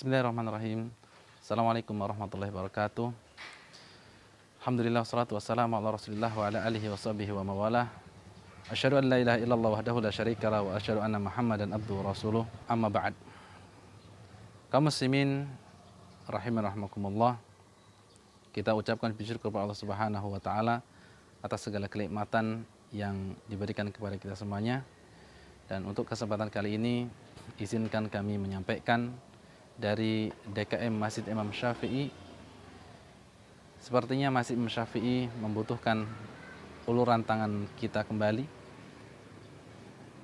Bismillahirrahmanirrahim. Assalamualaikum warahmatullahi wabarakatuh. Alhamdulillah wassalatu wassalamu ala Rasulillah wa ala alihi wa sahbihi wa mawalah. Asyhadu an la ilaha illallah wahdahu la syarika lah wa asyhadu anna Muhammadan abduhu wa rasuluh. Amma ba'd. Kaum muslimin rahiman rahimakumullah. Kita ucapkan puji syukur kepada Allah Subhanahu wa taala atas segala kenikmatan yang diberikan kepada kita semuanya. Dan untuk kesempatan kali ini izinkan kami menyampaikan dari DKM Masjid Imam Syafi'i. Sepertinya Masjid Imam Syafi'i membutuhkan uluran tangan kita kembali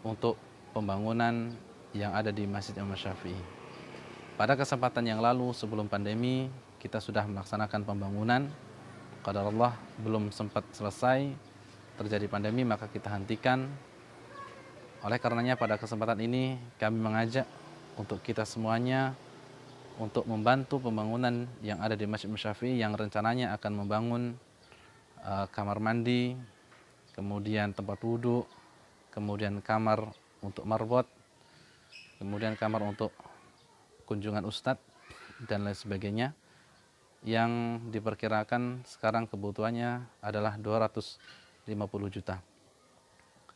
untuk pembangunan yang ada di Masjid Imam Syafi'i. Pada kesempatan yang lalu sebelum pandemi kita sudah melaksanakan pembangunan. Qadarullah belum sempat selesai, terjadi pandemi maka kita hentikan. Oleh karenanya pada kesempatan ini kami mengajak untuk kita semuanya untuk membantu pembangunan yang ada di Masjid Imam Syafi'i yang rencananya akan membangun kamar mandi, kemudian tempat wudhu, kemudian kamar untuk marbot, kemudian kamar untuk kunjungan ustadz dan lain sebagainya, yang diperkirakan sekarang kebutuhannya adalah 250 juta.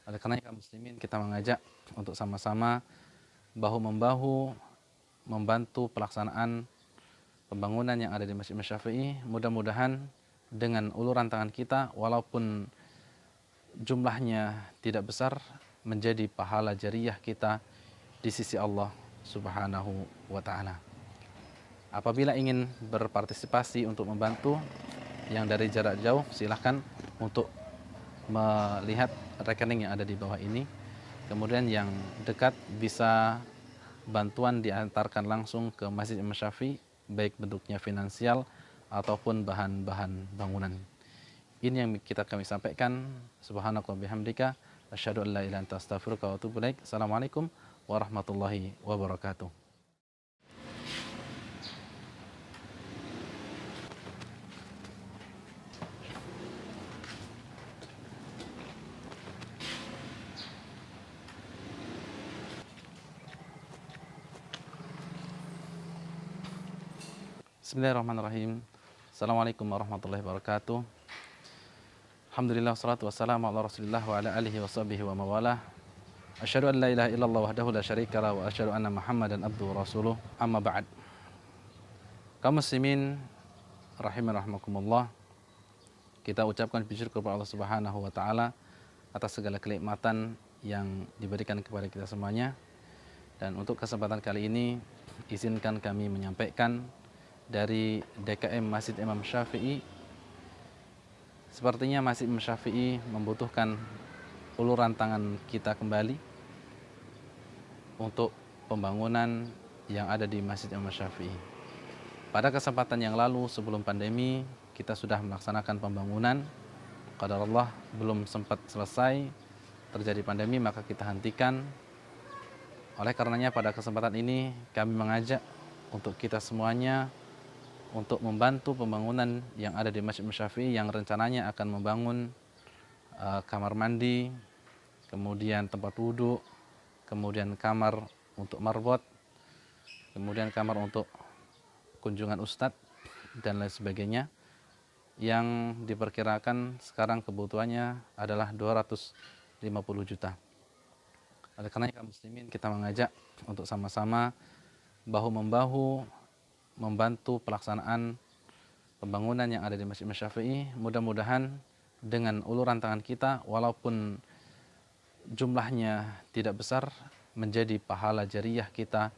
Oleh karena kaum muslimin kita mengajak untuk sama-sama bahu-membahu membantu pelaksanaan pembangunan yang ada di Masjid Imam Syafi'i. Mudah-mudahan dengan uluran tangan kita, walaupun jumlahnya tidak besar, menjadi pahala jariyah kita di sisi Allah Subhanahu wa ta'ala. Apabila ingin berpartisipasi untuk membantu yang dari jarak jauh, silahkan untuk melihat rekening yang ada di bawah ini. Kemudian yang dekat bisa bantuan diantarkan langsung ke Masjid Imam Syafi'i, baik bentuknya finansial ataupun bahan-bahan bangunan. Ini yang kami sampaikan. Subhanallah bihamdika asyhadu an la ilaha illa anta astaghfiruka wa atubu ilaik. Assalamualaikum warahmatullahi wabarakatuh. Bismillahirrahmanirrahim. Assalamualaikum warahmatullahi wabarakatuh. Alhamdulillah wassalatu wassalamu ala Rasulillah wa ala alihi wa sahbihi wa mawalah. Asyhadu an la ilaha illallah wahdahu la syarika lah wa asyhadu anna Muhammadan abduhu wa rasuluh. Amma ba'd. Kaum muslimin rahiman rahimakumullah. Kita ucapkan puji syukur kepada Allah Subhanahu wa taala atas segala kenikmatan yang diberikan kepada kita semuanya. Dan untuk kesempatan kali ini izinkan kami menyampaikan dari DKM Masjid Imam Syafi'i. Sepertinya Masjid Imam Syafi'i membutuhkan uluran tangan kita kembali untuk pembangunan yang ada di Masjid Imam Syafi'i. Pada kesempatan yang lalu sebelum pandemi kita sudah melaksanakan pembangunan. Qadarullah belum sempat selesai, terjadi pandemi maka kita hentikan. Oleh karenanya pada kesempatan ini kami mengajak untuk kita semuanya untuk membantu pembangunan yang ada di Masjid Imam Syafi'i yang rencananya akan membangun kamar mandi, kemudian tempat wudhu, kemudian kamar untuk marbot, kemudian kamar untuk kunjungan ustadz dan lain sebagainya, yang diperkirakan sekarang kebutuhannya adalah 250 juta. Oleh karena kaum muslimin kita mengajak untuk sama-sama bahu-membahu membantu pelaksanaan pembangunan yang ada di Masjid Imam Syafi'i. Mudah-mudahan dengan uluran tangan kita, walaupun jumlahnya tidak besar, menjadi pahala jariyah kita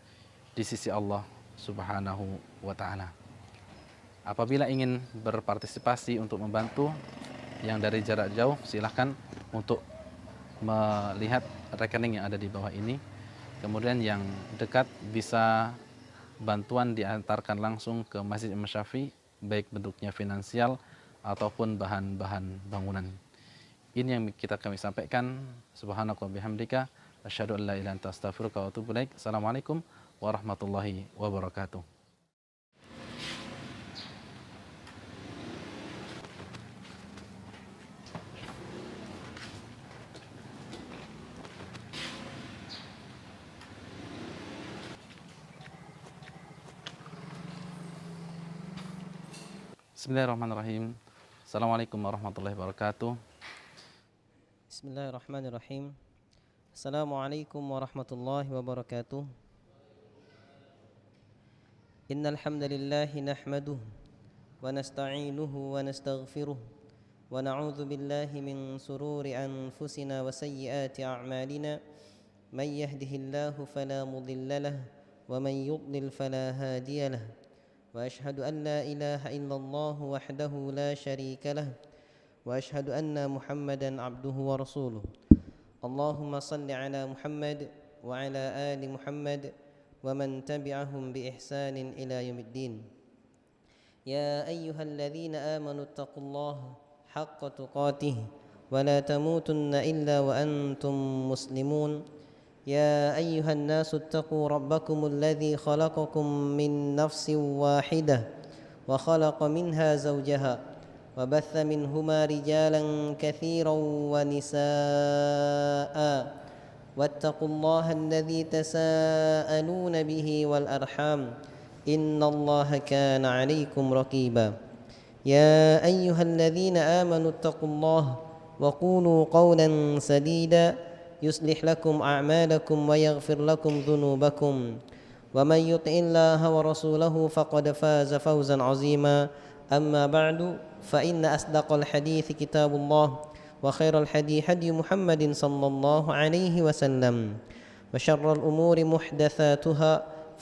di sisi Allah Subhanahu wa ta'ala. Apabila ingin berpartisipasi untuk membantu yang dari jarak jauh, silahkan untuk melihat rekening yang ada di bawah ini. Kemudian yang dekat bisa bantuan diantarkan langsung ke Masjid Imam Syafi'i, baik bentuknya finansial ataupun bahan-bahan bangunan. Ini yang kami sampaikan. Subhanallah bihamdika asyhadu an la ilaha illa anta astaghfiruka wa atubu ilaik. Assalamualaikum warahmatullahi wabarakatuh. Bismillahirrahmanirrahim. Assalamualaikum warahmatullahi wabarakatuh. Bismillahirrahmanirrahim. Assalamualaikum warahmatullahi wabarakatuh. Innal hamdalillah nahmaduhu wa nasta'inuhu wa nastaghfiruh wa na'udzu billahi min sururi anfusina wa sayyiati a'malina. May yahdihillahu fala mudilla lahu wa may yudlil fala hadiya lahu. Wa ashhadu an la ilaha illallah wahdahu la syarika lahu wa ashhadu anna Muhammadan abduhu wa rasuluh. Allahumma salli ala Muhammad wa ala ali Muhammad wa man tabi'ahum bi ihsanin ila yaumiddin. Ya ayyuhalladzina amanu taqullaha haqqa tuqatih wa la tamutunna illa wa antum muslimun. يا أيها الناس اتقوا ربكم الذي خلقكم من نفس واحدة وخلق منها زوجها وبث منهما رجالا كثيرا ونساء واتقوا الله الذي تساءلون به والأرحام إن الله كان عليكم رقيبا يا أيها الذين آمنوا اتقوا الله وقولوا قولا سديدا يصلح لكم أعمالكم ويغفر لكم ذنوبكم ومن يطع الله ورسوله فقد فاز فوزا عظيما. أما بعد فإن أصدق الحديث كتاب الله وخير الحديث هدي محمد صلى الله عليه وسلم وشر الأمور محدثاتها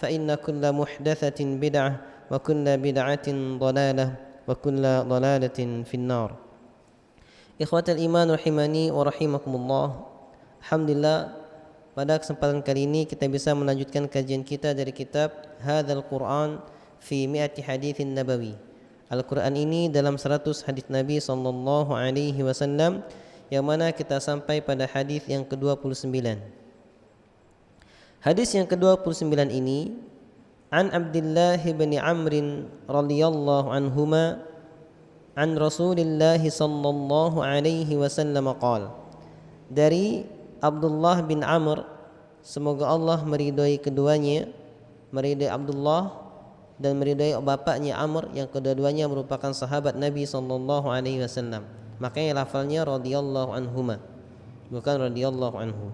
فإن كل محدثة بدعة وكل بدعة ضلالة وكل ضلالة في النار. إخوة الإيمان رحمني ورحمكم الله. Alhamdulillah, pada kesempatan kali ini kita bisa melanjutkan kajian kita dari kitab Hadzal Quran fi Mi'ati Haditsin Nabawi. Al-Quran ini dalam 100 hadis Nabi sallallahu alaihi wasallam, yang mana kita sampai pada hadis yang ke-29. Hadis yang ke-29 ini an Abdullah bin Amr radhiyallahu anhuma an Rasulillah sallallahu alaihi wasallam qala, dari Abdullah bin Amr, semoga Allah meridhai keduanya, meridhai Abdullah dan meridhai bapaknya Amr, yang kedua-duanya merupakan sahabat Nabi sallallahu alaihi wasallam. Makanya lafalnya radhiyallahu anhuma, bukan radhiyallahu anhu.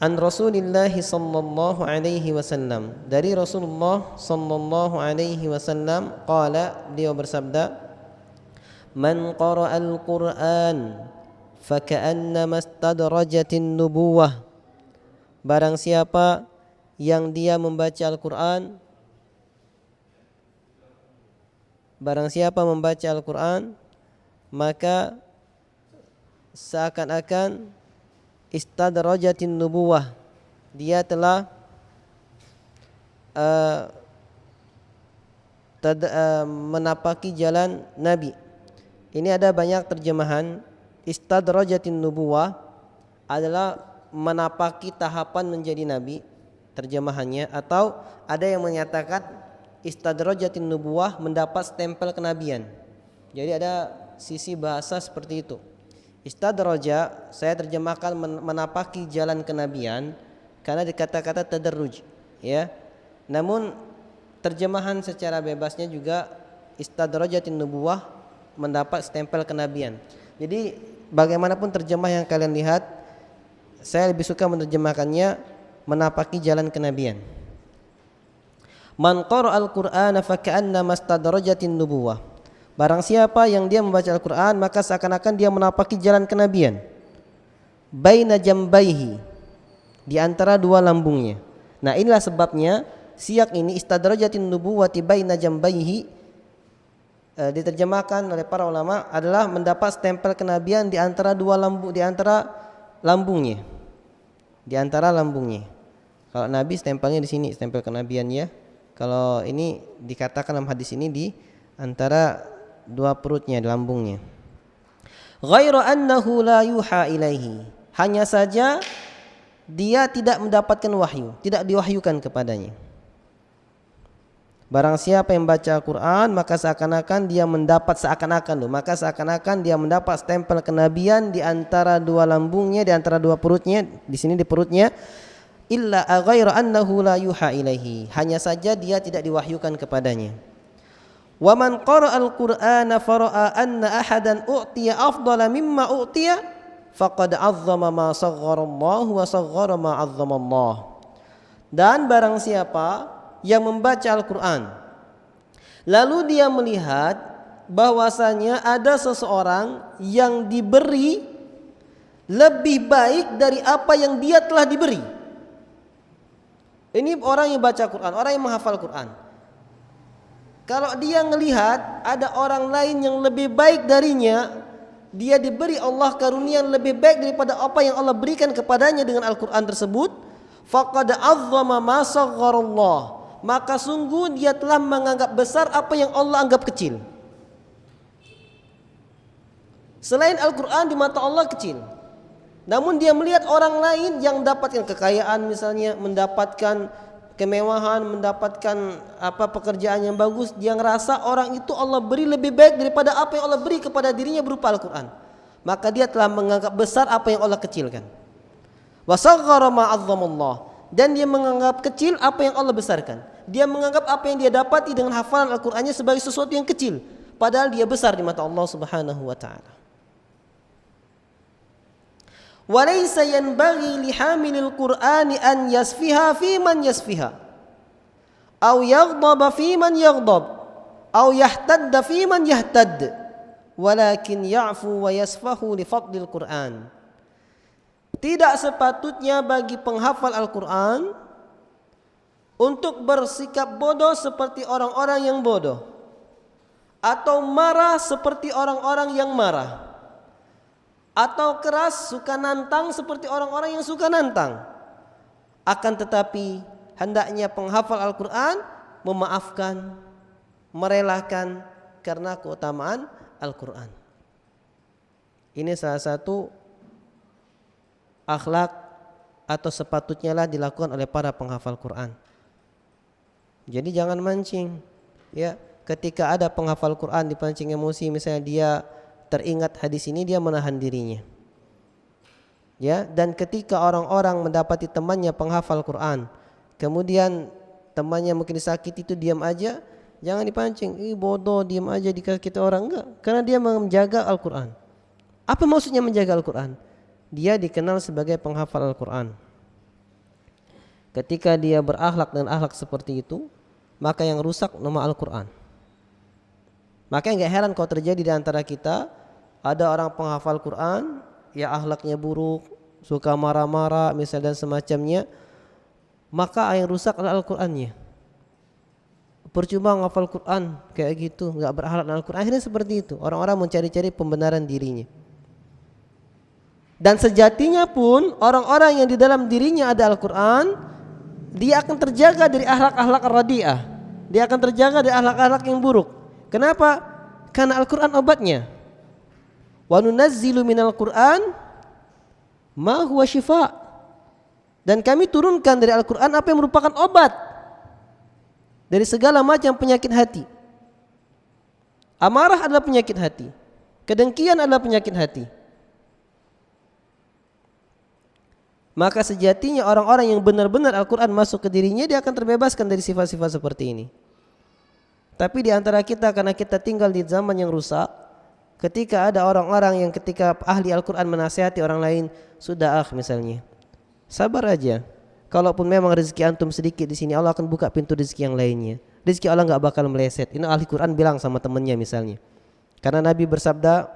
An Rasulillah sallallahu alaihi wasallam, dari Rasulullah sallallahu alaihi wasallam, qala, beliau bersabda, man qara'al Qur'an faka'annama istadrajatin nubuwah, barang siapa yang dia membaca Al-Quran, barang siapa membaca Al-Quran, maka seakan-akan istadrajatin nubuwah, dia telah menapaki jalan Nabi. Ini ada banyak terjemahan. Istadrajatin nubuwah adalah menapaki tahapan menjadi nabi, terjemahannya, atau ada yang menyatakan istadrajatin nubuwah mendapat stempel kenabian. Jadi ada sisi bahasa seperti itu. Istadraja saya terjemahkan menapaki jalan kenabian karena dikata-kata tadarruj, ya. Namun terjemahan secara bebasnya juga istadrajatin nubuwah mendapat stempel kenabian. Jadi bagaimanapun terjemah yang kalian lihat, saya lebih suka menerjemahkannya menapaki jalan kenabian. Man qara'al Qur'ana faka'annama istadrajatin nubuwah, barang siapa yang dia membaca Al-Quran, maka seakan-akan dia menapaki jalan kenabian. Baina jambaihi, di antara dua lambungnya. Nah, inilah sebabnya siyak ini istadrajatin nubuwati baina jambaihi diterjemahkan oleh para ulama adalah mendapat stempel kenabian di antara dua lambung, di antara lambungnya. Di antara lambungnya. Kalau Nabi stempelnya di sini, stempel kenabian, ya. Kalau ini dikatakan dalam hadis ini di antara dua perutnya, di lambungnya. Ghairu annahu la yuha ilaihi, hanya saja dia tidak mendapatkan wahyu, tidak diwahyukan kepadanya. Barang siapa yang baca Al-Quran, maka seakan-akan dia mendapat, seakan-akan dia mendapat stempel kenabian di antara dua lambungnya, di antara dua perutnya, di sini di perutnya. Illa ghairu annahu la yuha ilaihi, hanya saja dia tidak diwahyukan kepadanya. Wa man qara'al Qur'ana fara'a anna ahadan u'tiya afdala mimma u'tiya faqad 'azzama ma saghara Allah wa saghara ma 'azzama Allah. Dan barang siapa yang membaca Al-Qur'an lalu dia melihat bahwasanya ada seseorang yang diberi lebih baik dari apa yang dia telah diberi. Ini orang yang baca Quran, orang yang menghafal Quran. Kalau dia melihat ada orang lain yang lebih baik darinya, dia diberi Allah karunia yang lebih baik daripada apa yang Allah berikan kepadanya dengan Al-Quran tersebut, faqad 'azzama ma sagharallah, maka sungguh dia telah menganggap besar apa yang Allah anggap kecil. Selain Al-Quran di mata Allah kecil, namun dia melihat orang lain yang mendapatkan kekayaan, misalnya mendapatkan kemewahan, mendapatkan pekerjaan yang bagus, dia ngerasa orang itu Allah beri lebih baik daripada apa yang Allah beri kepada dirinya berupa Al-Quran. Maka dia telah menganggap besar apa yang Allah kecilkan. Wa saghara ma 'azzamallah, dan dia menganggap kecil apa yang Allah besarkan. Dia menganggap apa yang dia dapati dengan hafalan Al-Qur'annya sebagai sesuatu yang kecil, padahal dia besar di mata Allah Subhanahu wa taala. Wa laysa yanbaghi li hamilil Qur'ani an yasfiha fi man yasfiha aw yaghdaba fi man yaghdab aw yahtadda fi man yahtad, walakin ya'fu wa yasfahu li fadlil Qur'an. Tidak sepatutnya bagi penghafal Al-Quran untuk bersikap bodoh seperti orang-orang yang bodoh, atau marah seperti orang-orang yang marah, atau keras suka nantang seperti orang-orang yang suka nantang. Akan tetapi hendaknya penghafal Al-Quran memaafkan, merelakan karena keutamaan Al-Quran. Ini salah satu akhlak atau sepatutnya lah dilakukan oleh para penghafal Quran. Jadi jangan mancing, ya. Ketika ada penghafal Quran dipancing emosi, misalnya dia teringat hadis ini, dia menahan dirinya, ya. Dan ketika orang-orang mendapati temannya penghafal Quran, kemudian temannya mungkin disakiti, itu diam aja, jangan dipancing. Bodoh, diam aja dikasih orang, enggak, karena dia menjaga Al-Quran. Apa maksudnya menjaga Al-Quran? Dia dikenal sebagai penghafal Al-Quran. Ketika dia berakhlak dengan akhlak seperti itu, maka yang rusak nama Al-Quran. Maka enggak heran kalau terjadi di antara kita ada orang penghafal Quran, ya akhlaknya buruk, suka marah-marah misalnya dan semacamnya, maka yang rusak adalah Al-Qurannya. Percuma menghafal Quran kayak gitu, enggak berakhlak dengan Al-Quran. Akhirnya seperti itu, orang-orang mencari-cari pembenaran dirinya. Dan sejatinya pun orang-orang yang di dalam dirinya ada Al-Quran, dia akan terjaga dari akhlak-akhlak radiah. Dia akan terjaga dari akhlak-akhlak yang buruk. Kenapa? Karena Al-Quran obatnya. Wa nunazzilu minal Quran ma huwa shifa. Dan kami turunkan dari Al-Quran apa yang merupakan obat dari segala macam penyakit hati. Amarah adalah penyakit hati, kedengkian adalah penyakit hati. Maka sejatinya orang-orang yang benar-benar Al-Quran masuk ke dirinya, dia akan terbebaskan dari sifat-sifat seperti ini. Tapi di antara kita, karena kita tinggal di zaman yang rusak, ketika ada orang-orang yang ketika ahli Al-Quran menasihati orang lain, sudah misalnya, sabar aja. Kalaupun memang rezeki antum sedikit di sini, Allah akan buka pintu rezeki yang lainnya. Rezeki Allah enggak bakal meleset. Ini ahli Quran bilang sama temannya misalnya. Karena Nabi bersabda,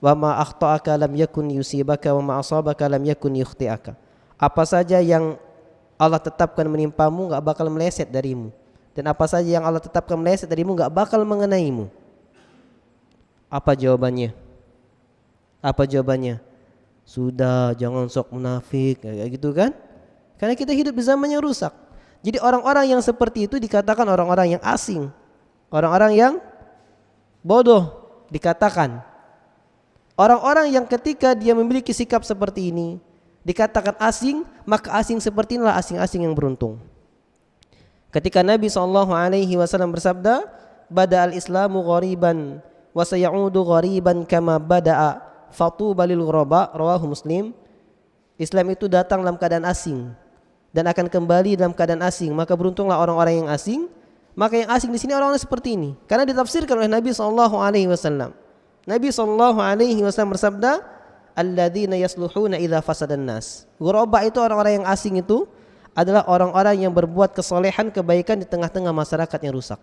wa ma akhta'aka lam yakun yusibaka wa ma asabaka lam yakun yukhti'aka. Apa saja yang Allah tetapkan menimpamu enggak bakal meleset darimu, dan apa saja yang Allah tetapkan meleset darimu enggak bakal mengenaimu. Apa jawabannya? Apa jawabannya? Sudah, jangan sok munafik, kayak gitu kan? Karena kita hidup di zaman yang rusak. Jadi orang-orang yang seperti itu dikatakan orang-orang yang asing, orang-orang yang bodoh dikatakan. Orang-orang yang ketika dia memiliki sikap seperti ini dikatakan asing, maka asing seperti inilah asing-asing yang beruntung. Ketika Nabi SAW bersabda, Bada al-Islamu ghariban wa sayaudu ghariban kama bada'a fatuba lil ghuraba, rawahu Muslim. Islam itu datang dalam keadaan asing dan akan kembali dalam keadaan asing, maka beruntunglah orang-orang yang asing. Maka yang asing di sini orang-orang seperti ini, karena ditafsirkan oleh Nabi SAW. Nabi SAW bersabda, alladzina yasluhuna idza fasadan nas. Ghuraba itu orang-orang yang asing itu adalah orang-orang yang berbuat kesolehan, kebaikan di tengah-tengah masyarakat yang rusak.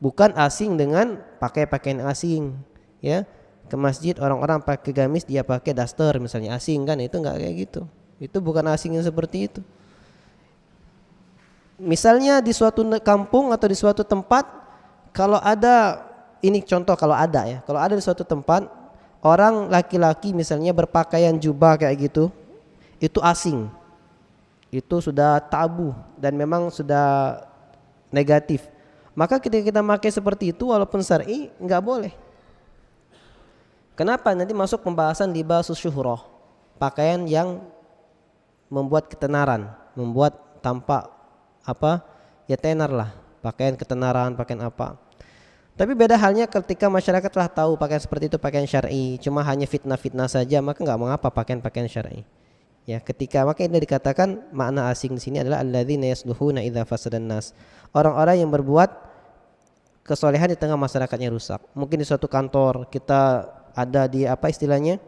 Bukan asing dengan pakai pakaian asing, ya. Ke masjid orang-orang pakai gamis, dia pakai daster misalnya, asing kan, itu enggak kayak gitu. Itu bukan asing yang seperti itu. Misalnya di suatu kampung atau di suatu tempat, kalau ada, ini contoh kalau ada ya, kalau ada di suatu tempat orang laki-laki misalnya berpakaian jubah kayak gitu, itu asing, itu sudah tabu dan memang sudah negatif. Maka ketika kita pakai seperti itu walaupun syar'i nggak boleh. Kenapa? Nanti masuk pembahasan libasus syuhrah, pakaian yang membuat ketenaran, membuat tampak apa ya, tenar lah, pakaian ketenaran, pakaian apa. Tapi beda halnya ketika masyarakat telah tahu pakaian seperti itu pakaian syar'i, cuma hanya fitnah-fitnah saja, maka enggak mengapa pakaian-pakaian syar'i. Ya, ketika maka ini dikatakan makna asing di sini adalah alladzina yasluhuna idza fasadan nas. Orang-orang yang berbuat kesolehan di tengah masyarakatnya rusak. Mungkin di suatu kantor kita ada di apa istilahnya?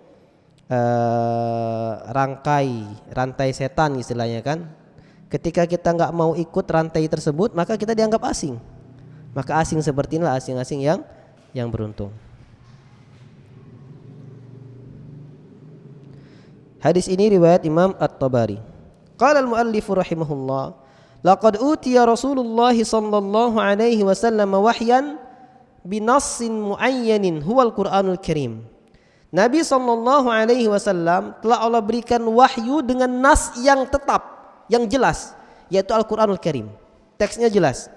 Rantai setan istilahnya kan. Ketika kita enggak mau ikut rantai tersebut, maka kita dianggap asing. Maka asing seperti inilah asing-asing yang beruntung. Hadis ini riwayat Imam At-Tabari. Qala al-muallif rahimahullah, laqad utiya Rasulullah sallallahu alaihi wasallam wahyan binassin muayyanin huwal Qur'anul Karim. Nabi sallallahu alaihi wasallam telah Allah berikan wahyu dengan nas yang tetap, yang jelas, yaitu Al-Qur'anul Karim. Teksnya jelas.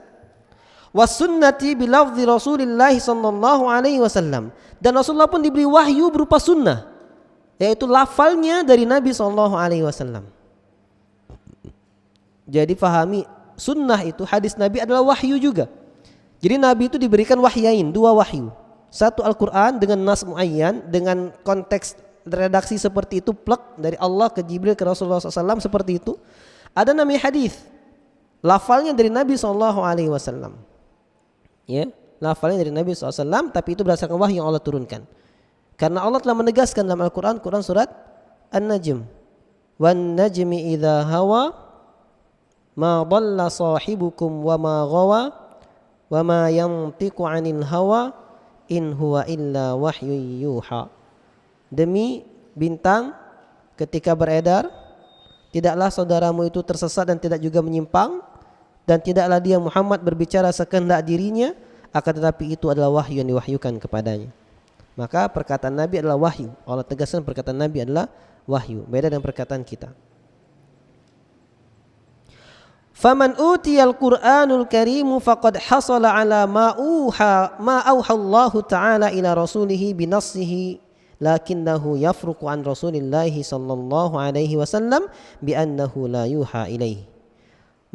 Was sunnati bilafzi Rasulillah sallallahu alaihi wasallam. Dan Rasulullah pun diberi wahyu berupa sunnah, yaitu lafalnya dari Nabi sallallahu alaihi wasallam. Jadi fahami, sunnah itu hadis Nabi adalah wahyu juga. Jadi Nabi itu diberikan wahyain, dua wahyu. Satu Al-Qur'an dengan nas muayyan, dengan konteks redaksi seperti itu, plek dari Allah ke Jibril ke Rasulullah SAW seperti itu. Ada namanya hadis, lafalnya dari Nabi SAW. Ya, lafalnya dari Nabi SAW, tapi itu berdasarkan wahyu yang Allah turunkan. Karena Allah telah menegaskan dalam Al-Quran, Quran surat An-Najm, wan najmi idza hawa ma dhalla sahibukum wa ma ghawa wa ma yantiqu 'anil hawa in huwa illa wahyu yuha. Demi bintang ketika beredar, tidaklah saudaramu itu tersesat dan tidak juga menyimpang, dan tidaklah dia Muhammad berbicara sekehendak dirinya, akan tetapi itu adalah wahyu yang diwahyukan kepadanya. Maka perkataan Nabi adalah wahyu. Allah tegaskan perkataan Nabi adalah wahyu, beda dengan perkataan kita. Faman utiyal Qur'anul Karim faqad hasala ala ma auha Allah Ta'ala ila rasulihi binassihi, lakinnahu yafruqu an Rasulillah sallallahu alaihi wasallam bi annahu la yuha ilaihi.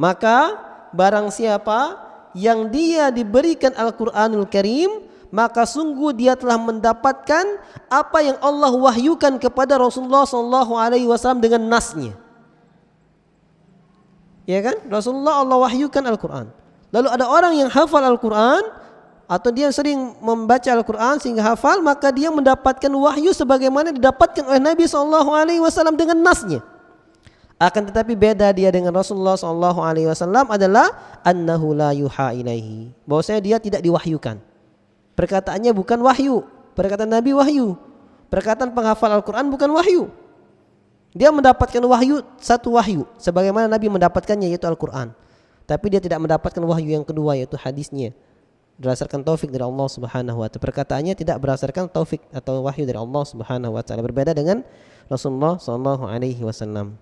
Maka barang siapa yang dia diberikan Al-Qur'anul Karim, maka sungguh dia telah mendapatkan apa yang Allah wahyukan kepada Rasulullah sallallahu alaihi wasallam dengan nasnya. Ya kan? Rasulullah Allah wahyukan Al-Qur'an. Lalu ada orang yang hafal Al-Qur'an atau dia sering membaca Al-Qur'an sehingga hafal, maka dia mendapatkan wahyu sebagaimana didapatkan oleh Nabi sallallahu alaihi wasallam dengan nasnya. Akan tetapi beda dia dengan Rasulullah sallallahu alaihi wasallam adalah annahu la yuha ilaihi. Bahwasanya dia tidak diwahyukan. Perkataannya bukan wahyu, perkataan Nabi wahyu. Perkataan penghafal Al-Qur'an bukan wahyu. Dia mendapatkan wahyu, satu wahyu sebagaimana Nabi mendapatkannya, yaitu Al-Qur'an. Tapi dia tidak mendapatkan wahyu yang kedua, yaitu hadisnya, berdasarkan taufik dari Allah Subhanahu wa taala. Perkataannya tidak berdasarkan taufik atau wahyu dari Allah Subhanahu wa taala, berbeda dengan Rasulullah sallallahu alaihi wasallam.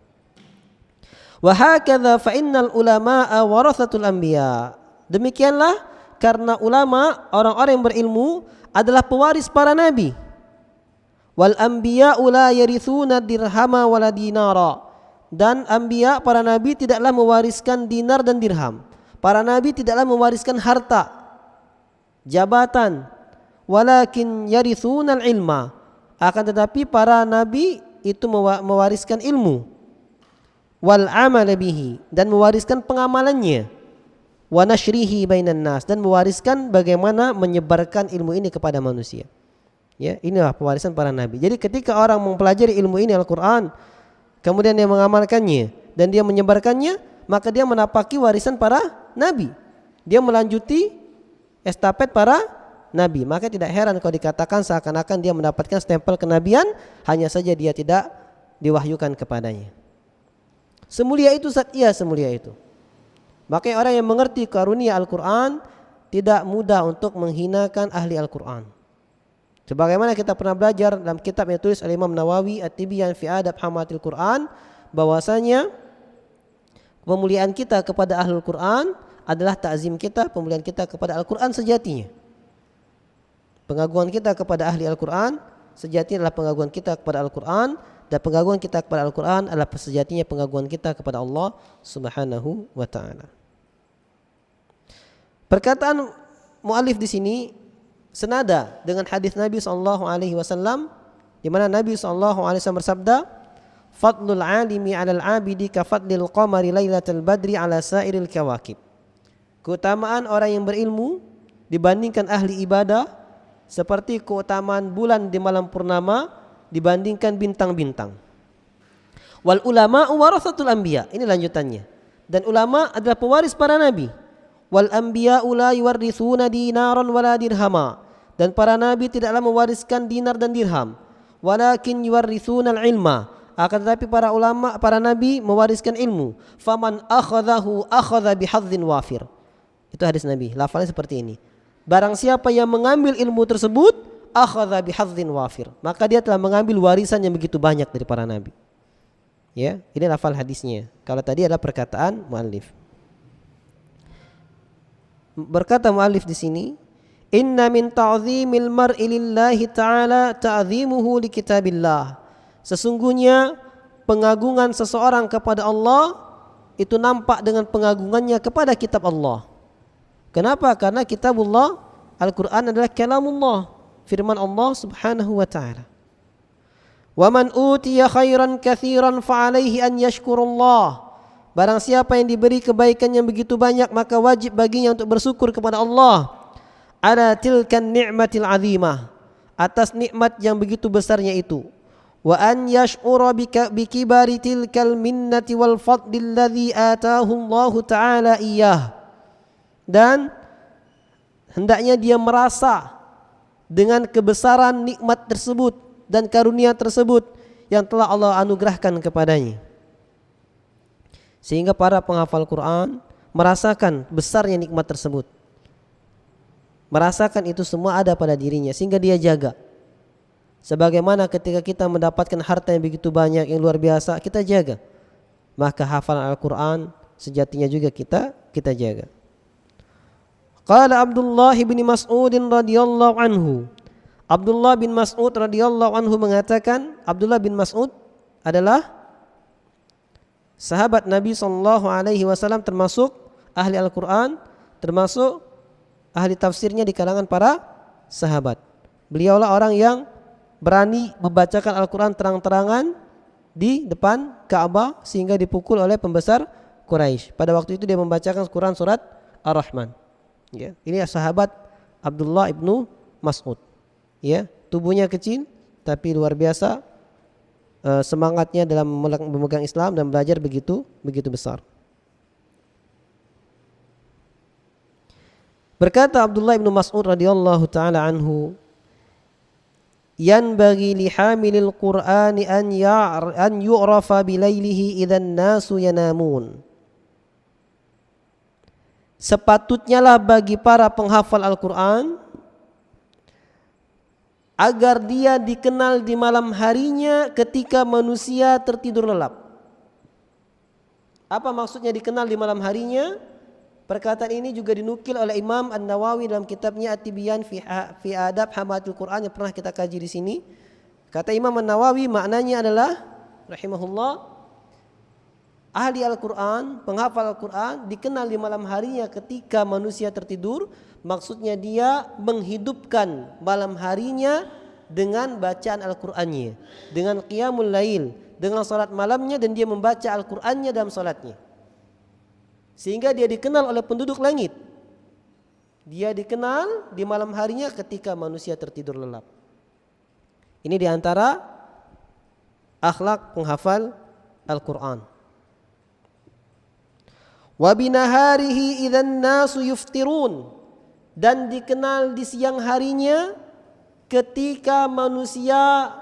Wa hakadha fa innal ulama'a warathatul anbiya. Demikianlah karena ulama, orang-orang yang berilmu, adalah pewaris para nabi. Wal anbiya'u la yarithuna dirhama wala dinara. Dan anbiya, para nabi, tidaklah mewariskan dinar dan dirham. Para nabi tidaklah mewariskan harta, jabatan, walakin yarithunal ilma. Akan tetapi para nabi itu mewariskan ilmu, wal amal bihi, dan mewariskan pengamalannya. wa nashrihi bainan nas, dan mewariskan bagaimana menyebarkan ilmu ini kepada manusia. Ya, inilah pewarisan para nabi. Jadi ketika orang mempelajari ilmu ini Al-Qur'an, kemudian dia mengamalkannya dan dia menyebarkannya, maka dia menapaki warisan para nabi. Dia melanjuti estafet para nabi. Maka tidak heran kalau dikatakan seakan-akan dia mendapatkan stempel kenabian, hanya saja dia tidak diwahyukan kepadanya. Semulia itu zat, iya semulia itu. Makanya orang yang mengerti karunia Al-Quran tidak mudah untuk menghinakan ahli Al-Quran. Sebagaimana kita pernah belajar dalam kitab yang ditulis oleh Imam Nawawi At-Tibyan fi Adab Hamatil Quran, bahwasanya pemuliaan kita kepada ahli Al-Quran adalah ta'zim kita, pemuliaan kita kepada Al-Quran sejatinya. Pengagungan kita kepada ahli Al-Quran sejatinya adalah pengagungan kita kepada Al-Quran, dan pengagungan kita kepada Al-Quran adalah sejatinya pengagungan kita kepada Allah Subhanahu wa ta'ala. Perkataan muallif di sini senada dengan hadis Nabi SAW, di mana Nabi SAW bersabda, "Fadlul alimi 'alal 'abidi ka fadlil qamari lailatal badri 'ala sairil kawakib." Keutamaan orang yang berilmu dibandingkan ahli ibadah seperti keutamaan bulan di malam purnama dibandingkan bintang-bintang. Wal ulama warasatul anbiya. Ini lanjutannya. Dan ulama adalah pewaris para nabi. Wal anbiya la yuwarritsuna dinaran wala dirhama. Dan para nabi tidaklah mewariskan dinar dan dirham, walakin yuwarritsuna al-ilma. Akan tetapi para ulama, para nabi mewariskan ilmu. Faman akhadhahu akhadha bihadzin wafir. Itu hadis Nabi. Lafalnya seperti ini. Barang siapa yang mengambil ilmu tersebut, akhadha bihadzin wafir, maka dia telah mengambil warisan yang begitu banyak dari para nabi. Ya, ini lafal hadisnya. Kalau tadi adalah perkataan muallif. Berkata muallif di sini, "Inna min ta'zimil mar'i lillahi ta'ala ta'zimuhu li kitabillah." Sesungguhnya pengagungan seseorang kepada Allah itu nampak dengan pengagungannya kepada kitab Allah. Kenapa? Karena kitabullah, Al-Quran adalah kalamullah, firman Allah Subhanahu wa ta'ala. "Wa man utiya khairan katsiran fa alaihi an yashkurullah." Barang siapa yang diberi kebaikan yang begitu banyak, maka wajib baginya untuk bersyukur kepada Allah. Ala tilkan ni'matil azimah, atas nikmat yang begitu besarnya itu. Wa an yash'ura bi kibari tilkal minnati wal fadli alladhi ataahu Allah ta'ala iyyah. Dan hendaknya dia merasa dengan kebesaran nikmat tersebut dan karunia tersebut yang telah Allah anugerahkan kepadanya. Sehingga para penghafal Quran merasakan besarnya nikmat tersebut, merasakan itu semua ada pada dirinya, sehingga dia jaga. Sebagaimana ketika kita mendapatkan harta yang begitu banyak, yang luar biasa, kita jaga. Maka hafalan Al-Quran sejatinya juga kita jaga. Qala Abdullah bin Mas'ud radhiyallahu anhu. Abdullah bin Mas'ud radhiyallahu anhu mengatakan, Abdullah bin Mas'ud adalah sahabat Nabi sallallahu alaihi wasallam, termasuk ahli Al-Quran, termasuk ahli tafsirnya di kalangan para sahabat. Beliaulah orang yang berani membacakan Al-Quran terang-terangan di depan Ka'bah sehingga dipukul oleh pembesar Quraisy. Pada waktu itu dia membacakan Quran surat Ar-Rahman. Ya, ini sahabat Abdullah ibnu Mas'ud. Ya, tubuhnya kecil tapi luar biasa semangatnya dalam memegang Islam dan belajar begitu besar. Berkata Abdullah ibnu Mas'ud radhiyallahu taala anhu, "Yanbaghi li hamilil Qur'ani an yu'rafa bilailihi idzan nasu yanamun." Sepatutnya lah bagi para penghafal Al-Quran agar dia dikenal di malam harinya ketika manusia tertidur lelap. Apa maksudnya dikenal di malam harinya? Perkataan ini juga dinukil oleh Imam An-Nawawi dalam kitabnya At-Tibyan fi Adab Hamatil Quran yang pernah kita kaji di sini. Kata Imam An-Nawawi, maknanya adalah rahimahullah, ahli Al-Quran, penghafal Al-Quran dikenal di malam harinya ketika manusia tertidur. Maksudnya dia menghidupkan malam harinya dengan bacaan Al-Qurannya, dengan qiyamul lail, dengan salat malamnya, dan dia membaca Al-Qurannya dalam salatnya. sehingga dia dikenal oleh penduduk langit. Dia dikenal di malam harinya ketika manusia tertidur lelap. Ini diantara akhlak penghafal Al-Quran. Wa binaharihi idzan nasu yuftirun, dan dikenal di siang harinya ketika manusia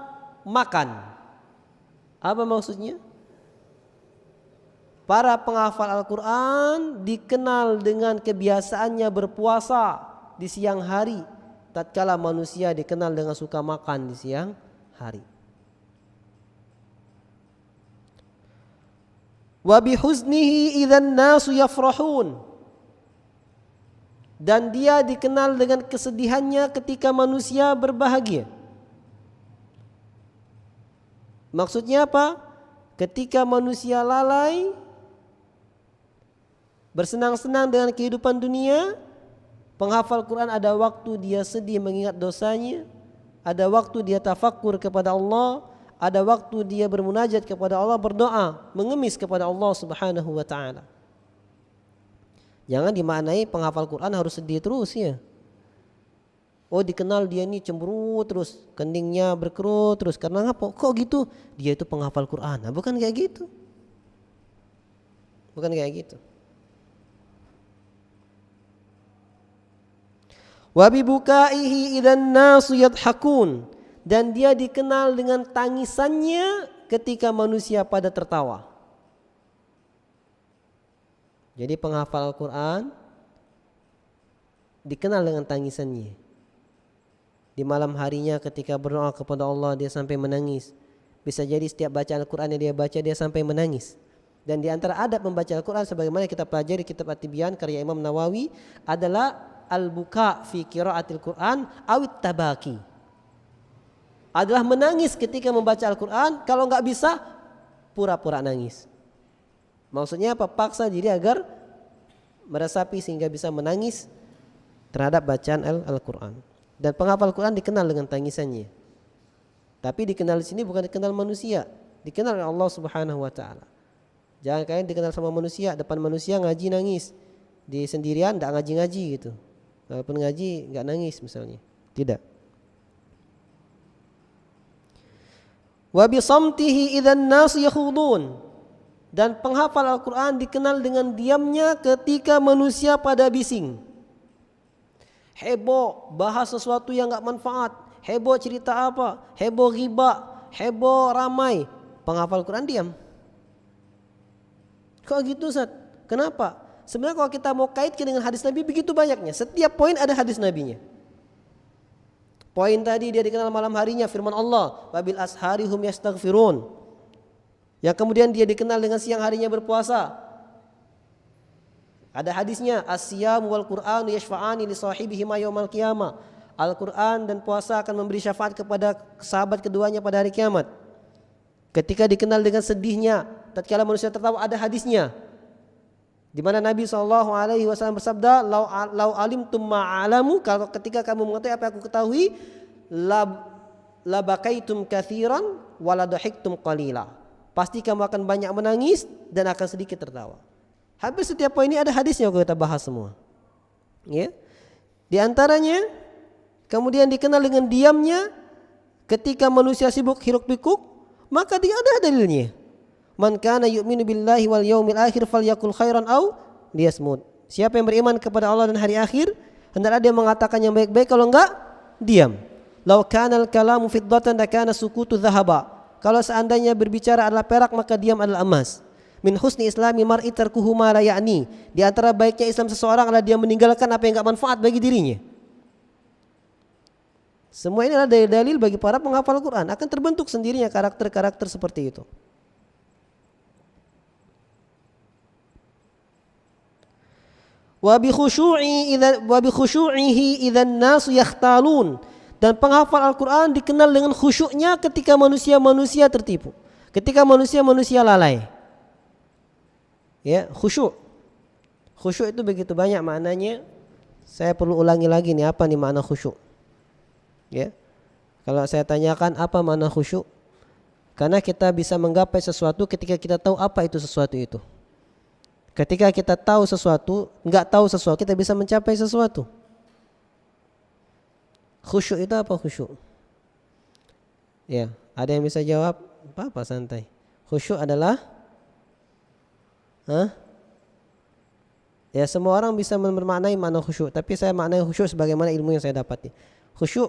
makan. Apa maksudnya? Para penghafal Al-Quran dikenal dengan kebiasaannya berpuasa di siang hari, tatkala manusia dikenal dengan suka makan di siang hari. Wa bihuznihi idzan nasu yafrahun, dan dia dikenal dengan kesedihannya ketika manusia berbahagia. Maksudnya apa? Ketika manusia lalai bersenang-senang dengan kehidupan dunia, penghafal Quran ada waktu dia sedih mengingat dosanya, ada waktu dia tafakkur kepada Allah, ada waktu dia bermunajat kepada Allah, berdoa, mengemis kepada Allah Subhanahu wa taala. Jangan dimaknai penghafal Quran harus sedih terus ya. Oh, dikenal dia ini cemberut terus, keningnya berkerut terus. Karena apa? Kok gitu? Dia itu penghafal Quran. Nah, bukan kayak gitu. Bukan kayak gitu. Wa bibukaihi idzan nasu yadhakun, dan dia dikenal dengan tangisannya ketika manusia pada tertawa. Jadi penghafal Al-Quran dikenal dengan tangisannya. Di malam harinya ketika berdoa kepada Allah dia sampai menangis. Bisa jadi setiap baca Al-Quran yang dia baca dia sampai menangis. Dan di antara adab membaca Al-Quran sebagaimana kita pelajari kitab At-Tibyan karya Imam Nawawi adalah al-buka fi qiraatil Quran awit tabaki. Adalah menangis ketika membaca Al-Quran, kalau enggak bisa pura-pura nangis. Maksudnya apa? Paksa diri agar meresapi sehingga bisa menangis terhadap bacaan Al-Quran. Dan penghafal Quran dikenal dengan tangisannya. Tapi dikenal di sini bukan dikenal manusia, dikenal oleh Allah Subhanahu wa taala. Jangan kalian dikenal sama manusia, depan manusia ngaji nangis, di sendirian enggak ngaji-ngaji gitu. Walaupun ngaji enggak nangis misalnya. Tidak. Wa bi samtihi idzan nas yakhudun, dan penghafal Al-Quran dikenal dengan diamnya ketika manusia pada bising. Heboh bahas sesuatu yang enggak manfaat, heboh cerita apa, heboh ghibah, heboh ramai, penghafal Quran diam. Kok gitu Ustaz? Kenapa? Sebenarnya kalau kita mau kaitkan dengan hadis Nabi begitu banyaknya. Setiap poin ada hadis Nabinya. Poin tadi dia dikenal malam harinya firman Allah, wabil ashari hum yastaghfirun. Yang kemudian dia dikenal dengan siang harinya berpuasa. Ada hadisnya, as-siyam wal Qur'an yashfa'ani li sahibihima yaumal qiyamah. Al-Qur'an dan puasa akan memberi syafaat kepada sahabat keduanya pada hari kiamat. Ketika dikenal dengan sedihnya tatkala manusia tertawa, ada hadisnya. Di mana Nabi SAW bersabda, lau alimtum ma'alamu, kalau ketika kamu mengetahui apa yang aku ketahui, la bakaitum katsiran wa la dhahiktum qalila. Pasti kamu akan banyak menangis dan akan sedikit tertawa. Hampir setiap poin ini ada hadisnya kita bahas semua. Ya. Di antaranya kemudian dikenal dengan diamnya ketika manusia sibuk hiruk pikuk, maka dia ada dalilnya. Man kana yu'minu billahi wal yaumil akhir falyakul khairan aw liyasmut. Siapa yang beriman kepada Allah dan hari akhir, hendaklah dia mengatakan yang baik-baik, kalau enggak diam. Law kana al-kalamu fiddatan lakana sukutu dhahaba. Kalau seandainya berbicara adalah perak, maka diam adalah emas. Min husni islami mar'i tarkuhu ma la ya'ni. Di antara baiknya Islam seseorang adalah dia meninggalkan apa yang enggak manfaat bagi dirinya. Semua ini adalah dalil bagi para penghafal Quran, akan terbentuk sendirinya karakter-karakter seperti itu. Wa bi khushu'ihi idzan nasu yakhtalun, dan penghafal Al-Quran dikenal dengan khusyuknya ketika manusia-manusia tertipu, ketika manusia-manusia lalai. Ya, khusyuk. Khusyuk itu begitu banyak maknanya. Saya perlu ulangi lagi nih, apa nih makna khusyuk? Ya. Kalau saya tanyakan apa makna khusyuk? Karena kita bisa menggapai sesuatu ketika kita tahu apa itu sesuatu itu. Ketika kita tahu sesuatu, enggak tahu sesuatu, kita bisa mencapai sesuatu. Khusyuk itu apa khusyuk? Ya, ada yang bisa jawab? Apa santai. Khusyuk adalah ya, semua orang bisa bermaknai makna khusyuk, tapi saya maknai khusyuk sebagaimana ilmu yang saya dapati. Khusyuk,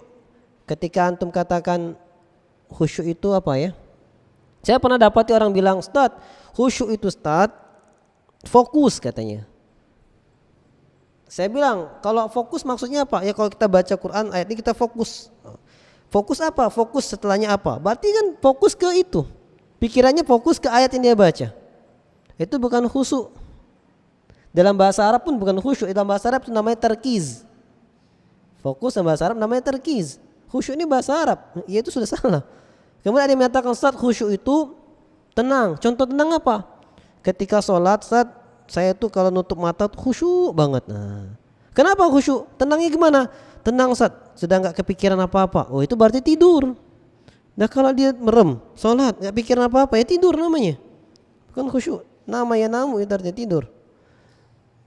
ketika antum katakan khusyuk itu apa ya? Saya pernah dapati orang bilang, "Ustaz, khusyuk itu Ustaz, fokus," katanya. Saya bilang, kalau fokus maksudnya apa? Ya kalau kita baca Quran ayat ini kita fokus. Fokus apa? Fokus setelahnya apa? Berarti kan fokus ke itu. Pikirannya fokus ke ayat yang dia baca. Itu bukan khusyuk. Dalam bahasa Arab pun bukan khusyuk. Dalam bahasa Arab itu namanya tarkiz. Fokus dalam bahasa Arab namanya tarkiz. Khusyuk ini bahasa Arab. Ya itu sudah salah. Kemudian ada yang menyatakan, Ustaz, khusyuk itu tenang. Contoh tenang apa? Ketika sholat, Ustaz, saya tuh kalau nutup mata tuh khusyuk banget. Nah, kenapa khusyuk? Tenangnya gimana? Tenang, Ustaz, sudah enggak kepikiran apa-apa. Oh, itu berarti tidur. Nah, kalau dia merem, sholat, enggak pikiran apa-apa, ya tidur namanya. Bukan khusyuk. Namanya namu itu artinya tidur.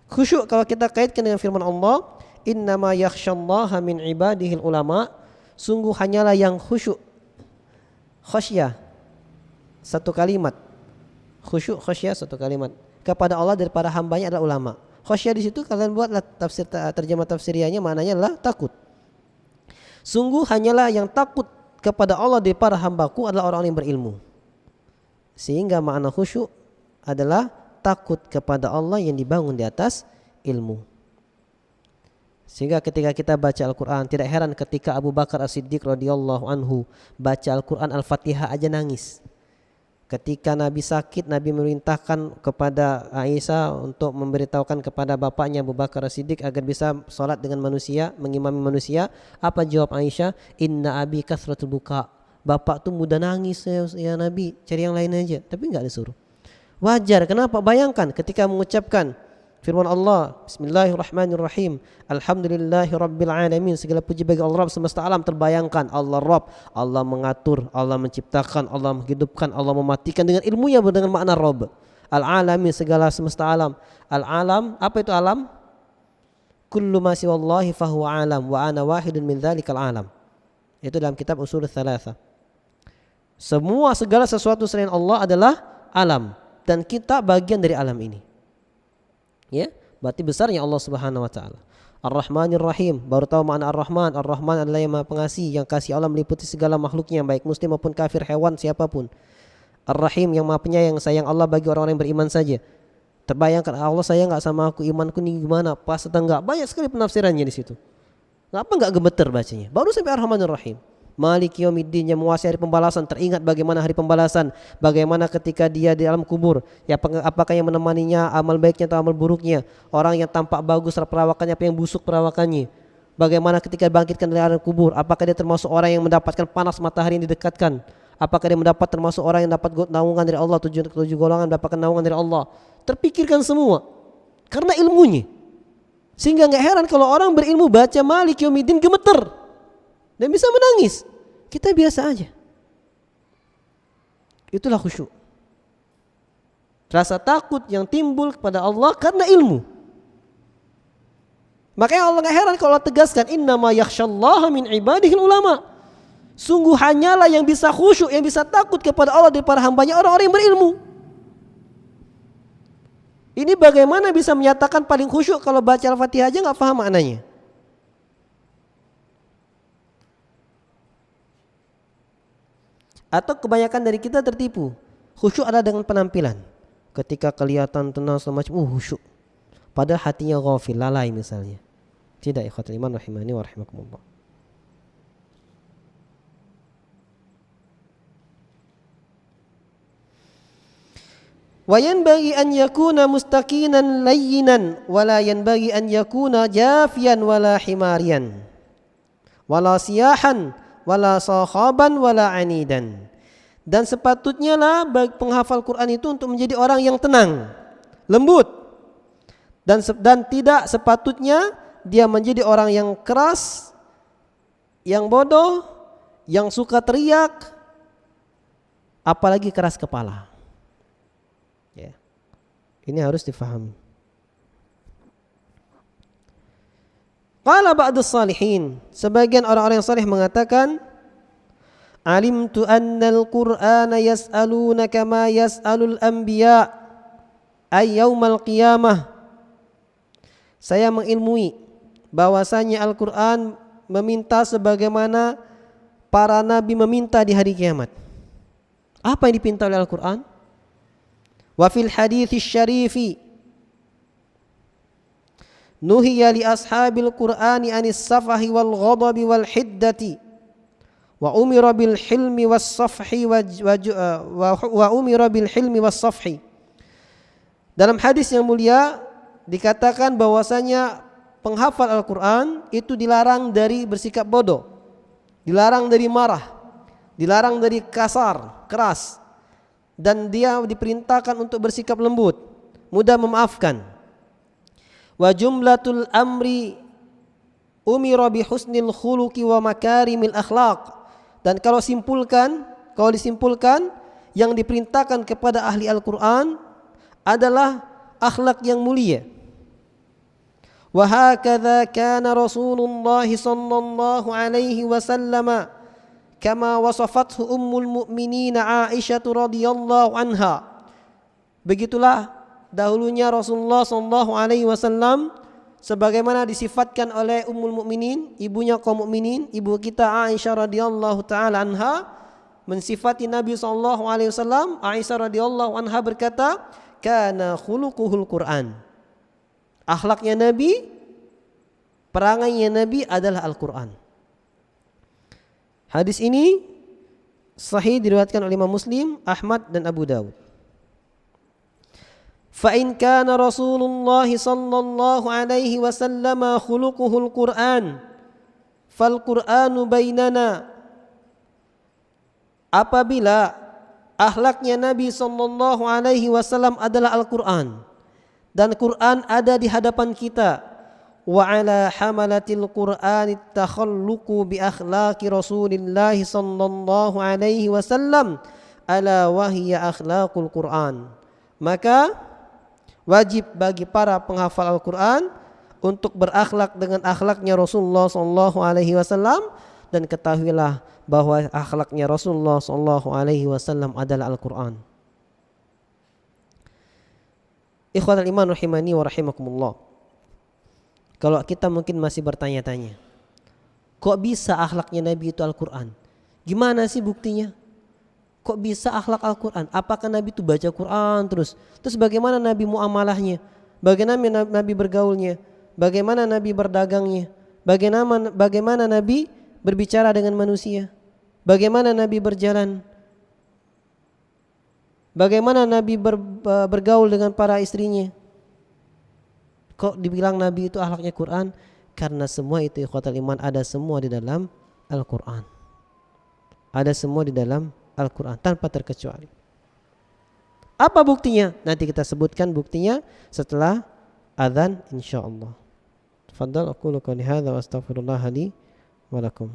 Khusyuk kalau kita kaitkan dengan firman Allah, innama yakhsyallaha min ibadihil ulama, sungguh hanyalah yang khusyuk. Khasyah satu kalimat. Khusyuk khasyah satu kalimat. Kepada Allah daripada hambanya adalah ulama. Khasyah di situ kalian buatlah tafsir terjemah tafsiriahnya, maknanya adalah takut. Sungguh hanyalah yang takut kepada Allah daripada hambaku adalah orang-orang yang berilmu. Sehingga makna khusyuk adalah takut kepada Allah yang dibangun di atas ilmu. Sehingga ketika kita baca Al-Quran, tidak heran ketika Abu Bakar As-Siddiq radhiyallahu anhu baca Al-Quran Al-Fatihah aja nangis. Ketika Nabi sakit, Nabi memerintahkan kepada Aisyah untuk memberitahukan kepada bapaknya Abu Bakar As-Siddiq agar bisa sholat dengan manusia, mengimami manusia. Apa jawab Aisyah? Inna abi kasratul buka. Bapak tuh mudah nangis ya Nabi, cari yang lain aja. Tapi enggak disuruh. Wajar, kenapa? Bayangkan ketika mengucapkan firman Allah, Bismillahirrahmanirrahim, Alhamdulillahirabbil alamin, segala puji bagi Allah Rabb semesta alam. Terbayangkan Allah Rabb, Allah mengatur, Allah menciptakan, Allah menghidupkan, Allah mematikan dengan ilmunya, dengan makna Rabb. Al-alamin, segala semesta alam. Al-alam, apa itu alam? Kullu ma siwallahi fahuwa alam wa ana wahidun min dzalikal alam. Itu dalam kitab Ushul Tsalatsa. Semua segala sesuatu selain Allah adalah alam, dan kita bagian dari alam ini. Ya, berarti besarnya Allah Subhanahu wa taala. Ar-Rahmanir Rahim, baru tahu makna Ar-Rahman. Ar-Rahman adalah yang Maha Pengasih, yang kasih Allah meliputi segala makhluknya, baik muslim maupun kafir, hewan, siapapun. Ar-Rahim, yang Maha Penyayang, sayang Allah bagi orang-orang yang beriman saja. Terbayangkan Allah sayang enggak sama aku, imanku nih gimana? Pas atau enggak? Banyak sekali penafsirannya di situ. Kenapa enggak gemeter bacanya? Baru sampai Ar-Rahmanir Rahim. Maliki yaumiddin, yang menguasai hari pembalasan. Teringat bagaimana hari pembalasan, bagaimana ketika dia di alam kubur, ya apakah yang menemaninya, amal baiknya atau amal buruknya, orang yang tampak bagus perawakannya, apa yang busuk perawakannya, bagaimana ketika bangkitkan dari alam kubur, apakah dia termasuk orang yang mendapatkan panas matahari yang didekatkan, apakah dia mendapat termasuk orang yang dapat naungan dari Allah, tujuh golongan mendapatkan naungan dari Allah. Terpikirkan semua karena ilmunya, sehingga nggak heran kalau orang berilmu baca Maliki yaumiddin gemeter dan bisa menangis. Kita biasa aja. Itulah khusyuk. Rasa takut yang timbul kepada Allah karena ilmu. Makanya Allah gak heran kalau Allah tegaskan, innama yakhsyallaha min ibadihil ulama. Sungguh hanyalah yang bisa khusyuk, yang bisa takut kepada Allah daripada hambanya orang-orang yang berilmu. Ini bagaimana bisa menyatakan paling khusyuk kalau baca Al-Fatihah aja gak paham maknanya. Atau kebanyakan dari kita tertipu. Khusyuk adalah dengan penampilan. Ketika kelihatan tenang semacam khusyuk, padahal hatinya ghafil, lalai misalnya. Tidak, ikhwatul iman rahimani wa rahimakumullah. Wa yanbaghi an yakuna mustaqinan layyinan wa la yanbaghi an yakuna jafiyan wala himariyan wala siyahan wala sahaban wala anidan. Dan sepatutnya lah bagi penghafal Quran itu untuk menjadi orang yang tenang, lembut, dan tidak sepatutnya dia menjadi orang yang keras, yang bodoh, yang suka teriak, apalagi keras kepala. Ya. Ini harus difahami. Qala ba'dus salihin, sebagian orang-orang yang saleh mengatakan, alimtu annal Qur'ana yas'alunaka ma yas'alul anbiya ay yaumal qiyamah. Saya mengilmui bahwasanya Al-Qur'an meminta sebagaimana para nabi meminta di hari kiamat. Apa yang dipinta oleh Al-Qur'an? Wa fil hadits syarifi nuhiya li ashabil Qur'ani anis safahi wal ghadabi wal hiddati wa umira bil hilmi was safhi wa umira bil hilmi was safhi. Dalam hadis yang mulia dikatakan bahwasanya penghafal Al-Qur'an itu dilarang dari bersikap bodoh, dilarang dari marah, dilarang dari kasar, keras, dan dia diperintahkan untuk bersikap lembut, mudah memaafkan. Wa jumlatul amri umira bi husnil khuluqi wa makarimil akhlaq. Dan kalau disimpulkan yang diperintahkan kepada ahli Al-Qur'an adalah akhlak yang mulia. Wa hakadha kana Rasulullah sallallahu alaihi wasallam kama wasafathu ummul mu'minin Aisyah radhiyallahu anha. Begitulah dahulunya Rasulullah sallallahu alaihi wasallam sebagaimana disifatkan oleh Ummul Mukminin, ibunya kaum mukminin, ibu kita Aisyah radhiyallahu taala anha, mensifati Nabi sallallahu alaihi wasallam. Aisyah radhiyallahu anha berkata, kana khuluquhul Quran. Akhlaknya Nabi, perangainya Nabi adalah Al-Qur'an. Hadis ini sahih diriwayatkan oleh Imam Muslim, Ahmad dan Abu Dawud. فَإِنْ كَانَ رَسُولُ اللَّهِ صَلَّى اللَّهُ عَلَيْهِ وَسَلَّمَ خُلُقُهُ الْقُرْآنُ فَالْقُرْآنُ بَيْنَنَا. Apabila akhlaknya Nabi sallallahu alaihi wasallam adalah Al-Qur'an dan Qur'an ada di hadapan kita, wa ala hamalatil Qur'ani takhalluqu bi akhlaqi Rasulillah sallallahu alaihi wasallam ala wa hiya akhlaqul Qur'an. Maka wajib bagi para penghafal Al-Quran untuk berakhlak dengan akhlaknya Rasulullah sallallahu alaihi wasallam, dan ketahuilah bahwa akhlaknya Rasulullah sallallahu alaihi wasallam adalah Al-Quran. Ikhwatal iman rahimani wa rahimakumullah. Kalau kita mungkin masih bertanya-tanya, kok bisa akhlaknya Nabi itu Al-Quran? Gimana sih buktinya? Kok bisa akhlak Al-Quran? Apakah Nabi itu baca Quran terus? Terus bagaimana Nabi muamalahnya? Bagaimana Nabi bergaulnya? Bagaimana Nabi berdagangnya? Bagaimana Nabi berbicara dengan manusia? Bagaimana Nabi berjalan? Bagaimana Nabi bergaul dengan para istrinya? Kok dibilang Nabi itu akhlaknya Quran? Karena semua itu ikhwatal iman ada semua di dalam Al-Quran. Ada semua di dalam Al-Quran tanpa terkecuali. Apa buktinya? Nanti kita sebutkan buktinya setelah azan insyaallah. Tafadhal, aqulu qouli hadza wa astaghfirullah li wa lakum.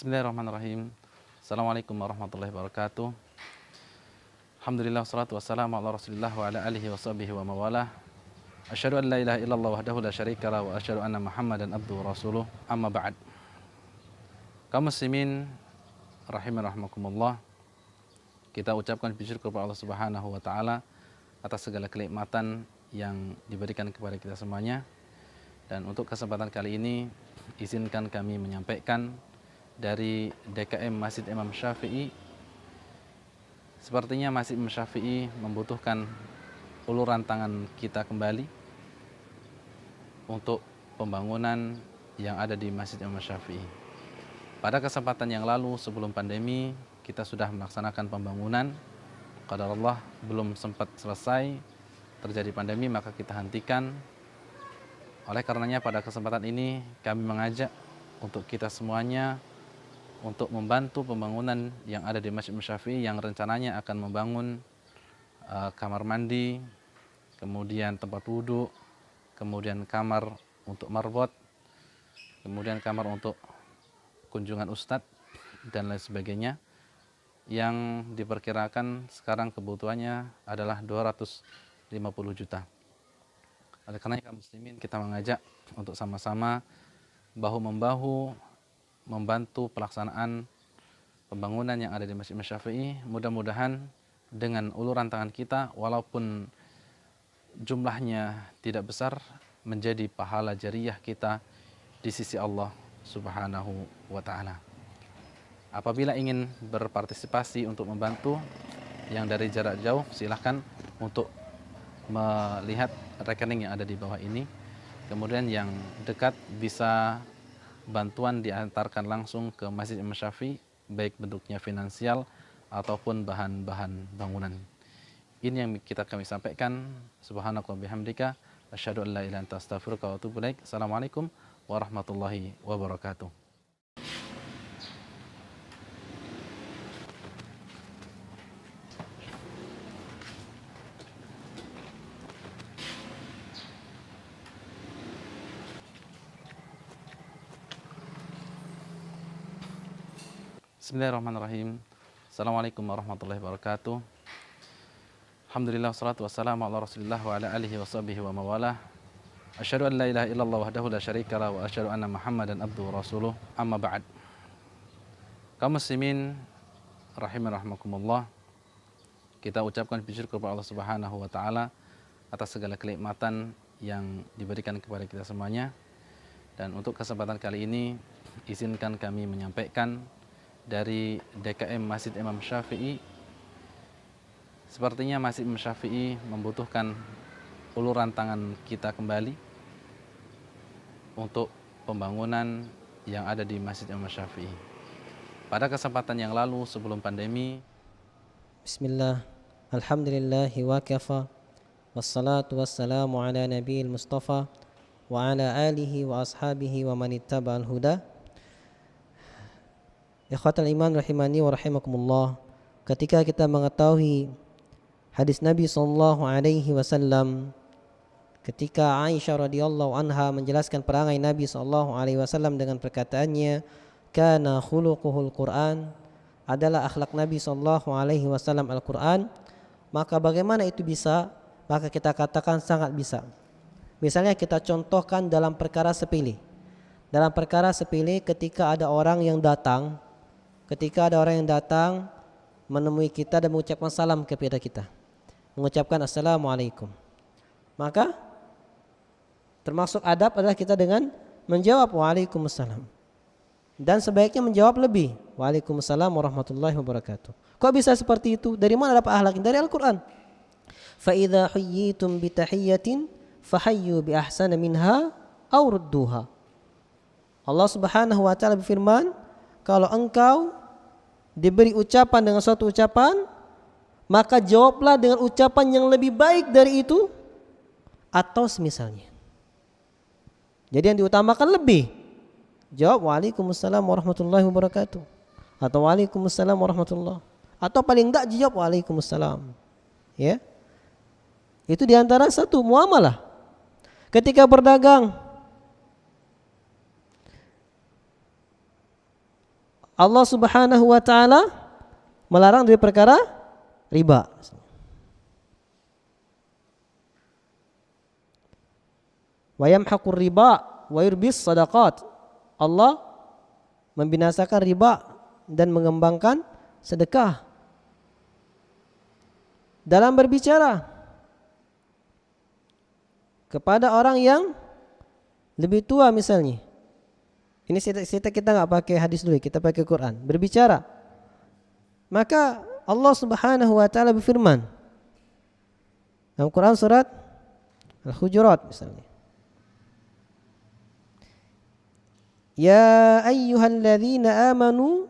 Bismillahirrahmanirrahim. Assalamualaikum warahmatullahi wabarakatuh. Alhamdulillah wassalatu wassalamu ala Rasulillah wa ala alihi wa sahbihi wa mawalah. Asyhadu an la ilaha illallah wahdahu la syarika wa asyhadu anna Muhammadan abduhu wa rasuluh. Amma ba'd. Kaum muslimin rahiman rahimakumullah. Kita ucapkan puji syukur kepada Allah Subhanahu wa taala atas segala kenikmatan yang diberikan kepada kita semuanya. Dan untuk kesempatan kali ini izinkan kami menyampaikan dari DKM Masjid Imam Syafi'i. Sepertinya Masjid Imam Syafi'i membutuhkan uluran tangan kita kembali untuk pembangunan yang ada di Masjid Imam Syafi'i. Pada kesempatan yang lalu sebelum pandemi kita sudah melaksanakan pembangunan. Qadarullah belum sempat selesai, terjadi pandemi maka kita hentikan. Oleh karenanya pada kesempatan ini kami mengajak untuk kita semuanya untuk membantu pembangunan yang ada di Masjid Imam Syafi'i yang rencananya akan membangun kamar mandi, kemudian tempat wudhu, kemudian kamar untuk marbot, kemudian kamar untuk kunjungan ustadz dan lain sebagainya, yang diperkirakan sekarang kebutuhannya adalah 250 juta. Oleh karena kaum muslimin, kita mengajak untuk sama-sama bahu-membahu membantu pelaksanaan pembangunan yang ada di Masjid Imam Syafi'i. Mudah-mudahan dengan uluran tangan kita, walaupun jumlahnya tidak besar, menjadi pahala jariyah kita di sisi Allah Subhanahu wa ta'ala. Apabila ingin berpartisipasi untuk membantu yang dari jarak jauh, silahkan untuk melihat rekening yang ada di bawah ini. Kemudian yang dekat bisa bantuan diantarkan langsung ke Masjid Imam Syafi'i, baik bentuknya finansial ataupun bahan-bahan bangunan. Ini yang kami sampaikan. Subhanaka wa bihamdika asyhadu an la ilaha illa anta astaghfiruka wa atubu ilaik. Assalamualaikum warahmatullahi wabarakatuh. Bismillahirrahmanirrahim. Assalamualaikum warahmatullahi wabarakatuh. Alhamdulillah, wassalatu wassalamu ala rasulillah wa ala alihi wa sahbihi wa mawalah. Asyhadu an la ilaha illallah wahdahu la syarikalah wa asyhadu anna Muhammadan abduhu wa rasuluh. Amma ba'd. Kaum muslimin rahiman rahimakumullah, kita ucapkan puji syukur kepada Allah Subhanahu wa taala atas segala kenikmatan yang diberikan kepada kita semuanya. Dan untuk kesempatan kali ini, izinkan kami menyampaikan dari DKM Masjid Imam Syafi'i. Sepertinya Masjid Imam Syafi'i membutuhkan uluran tangan kita kembali untuk pembangunan yang ada di Masjid Imam Syafi'i. Pada kesempatan yang lalu sebelum pandemi, Bismillah, alhamdulillahi wa kafa, wassalatu wassalamu ala nabiyil mustafa wa ala alihi wa ashabihi wa man ittaba'al huda. Ikhwatal iman rahimani wa rahimakumullah, ketika kita mengetahui hadis Nabi sallallahu alaihi wasallam ketika Aisyah radhiyallahu anha menjelaskan perangai Nabi sallallahu alaihi wasallam dengan perkataannya kana khuluquhul Quran, adalah akhlak Nabi sallallahu alaihi wasallam Al-Quran, maka bagaimana itu bisa? Maka kita katakan sangat bisa. Misalnya kita contohkan dalam perkara sepele. Dalam perkara sepele, ketika ada orang yang datang menemui kita dan mengucapkan salam kepada kita, mengucapkan assalamualaikum, maka termasuk adab adalah kita dengan menjawab waalaikumsalam, dan sebaiknya menjawab lebih, waalaikumsalam warahmatullahi wabarakatuh. Kok bisa seperti itu? Dari mana dapat akhlak? Dari Al-Quran. Fa idza huyyitum bi tahiyyatin fahayyu bi ahsana minha aw rudduha. Allah Subhanahu wa taala berfirman, kalau engkau diberi ucapan dengan suatu ucapan, maka jawablah dengan ucapan yang lebih baik dari itu atau semisalnya. Jadi yang diutamakan lebih, jawab waalaikumsalam warahmatullahi wabarakatuh, atau waalaikumsalam warahmatullah, atau paling enggak jawab waalaikumsalam. Ya, itu diantara satu muamalah. Ketika berdagang, Allah Subhanahu wa taala melarang dari perkara riba. Wa yamhaqur riba wa yurbis sadaqat. Allah membinasakan riba dan mengembangkan sedekah. Dalam berbicara kepada orang yang lebih tua misalnya, ini kita nggak pakai hadis dulu, kita pakai Quran. Berbicara, maka Allah Subhanahu wa taala berfirman dalam Quran surat Al-Hujurat misalnya, ya ayyuhalladzina amanu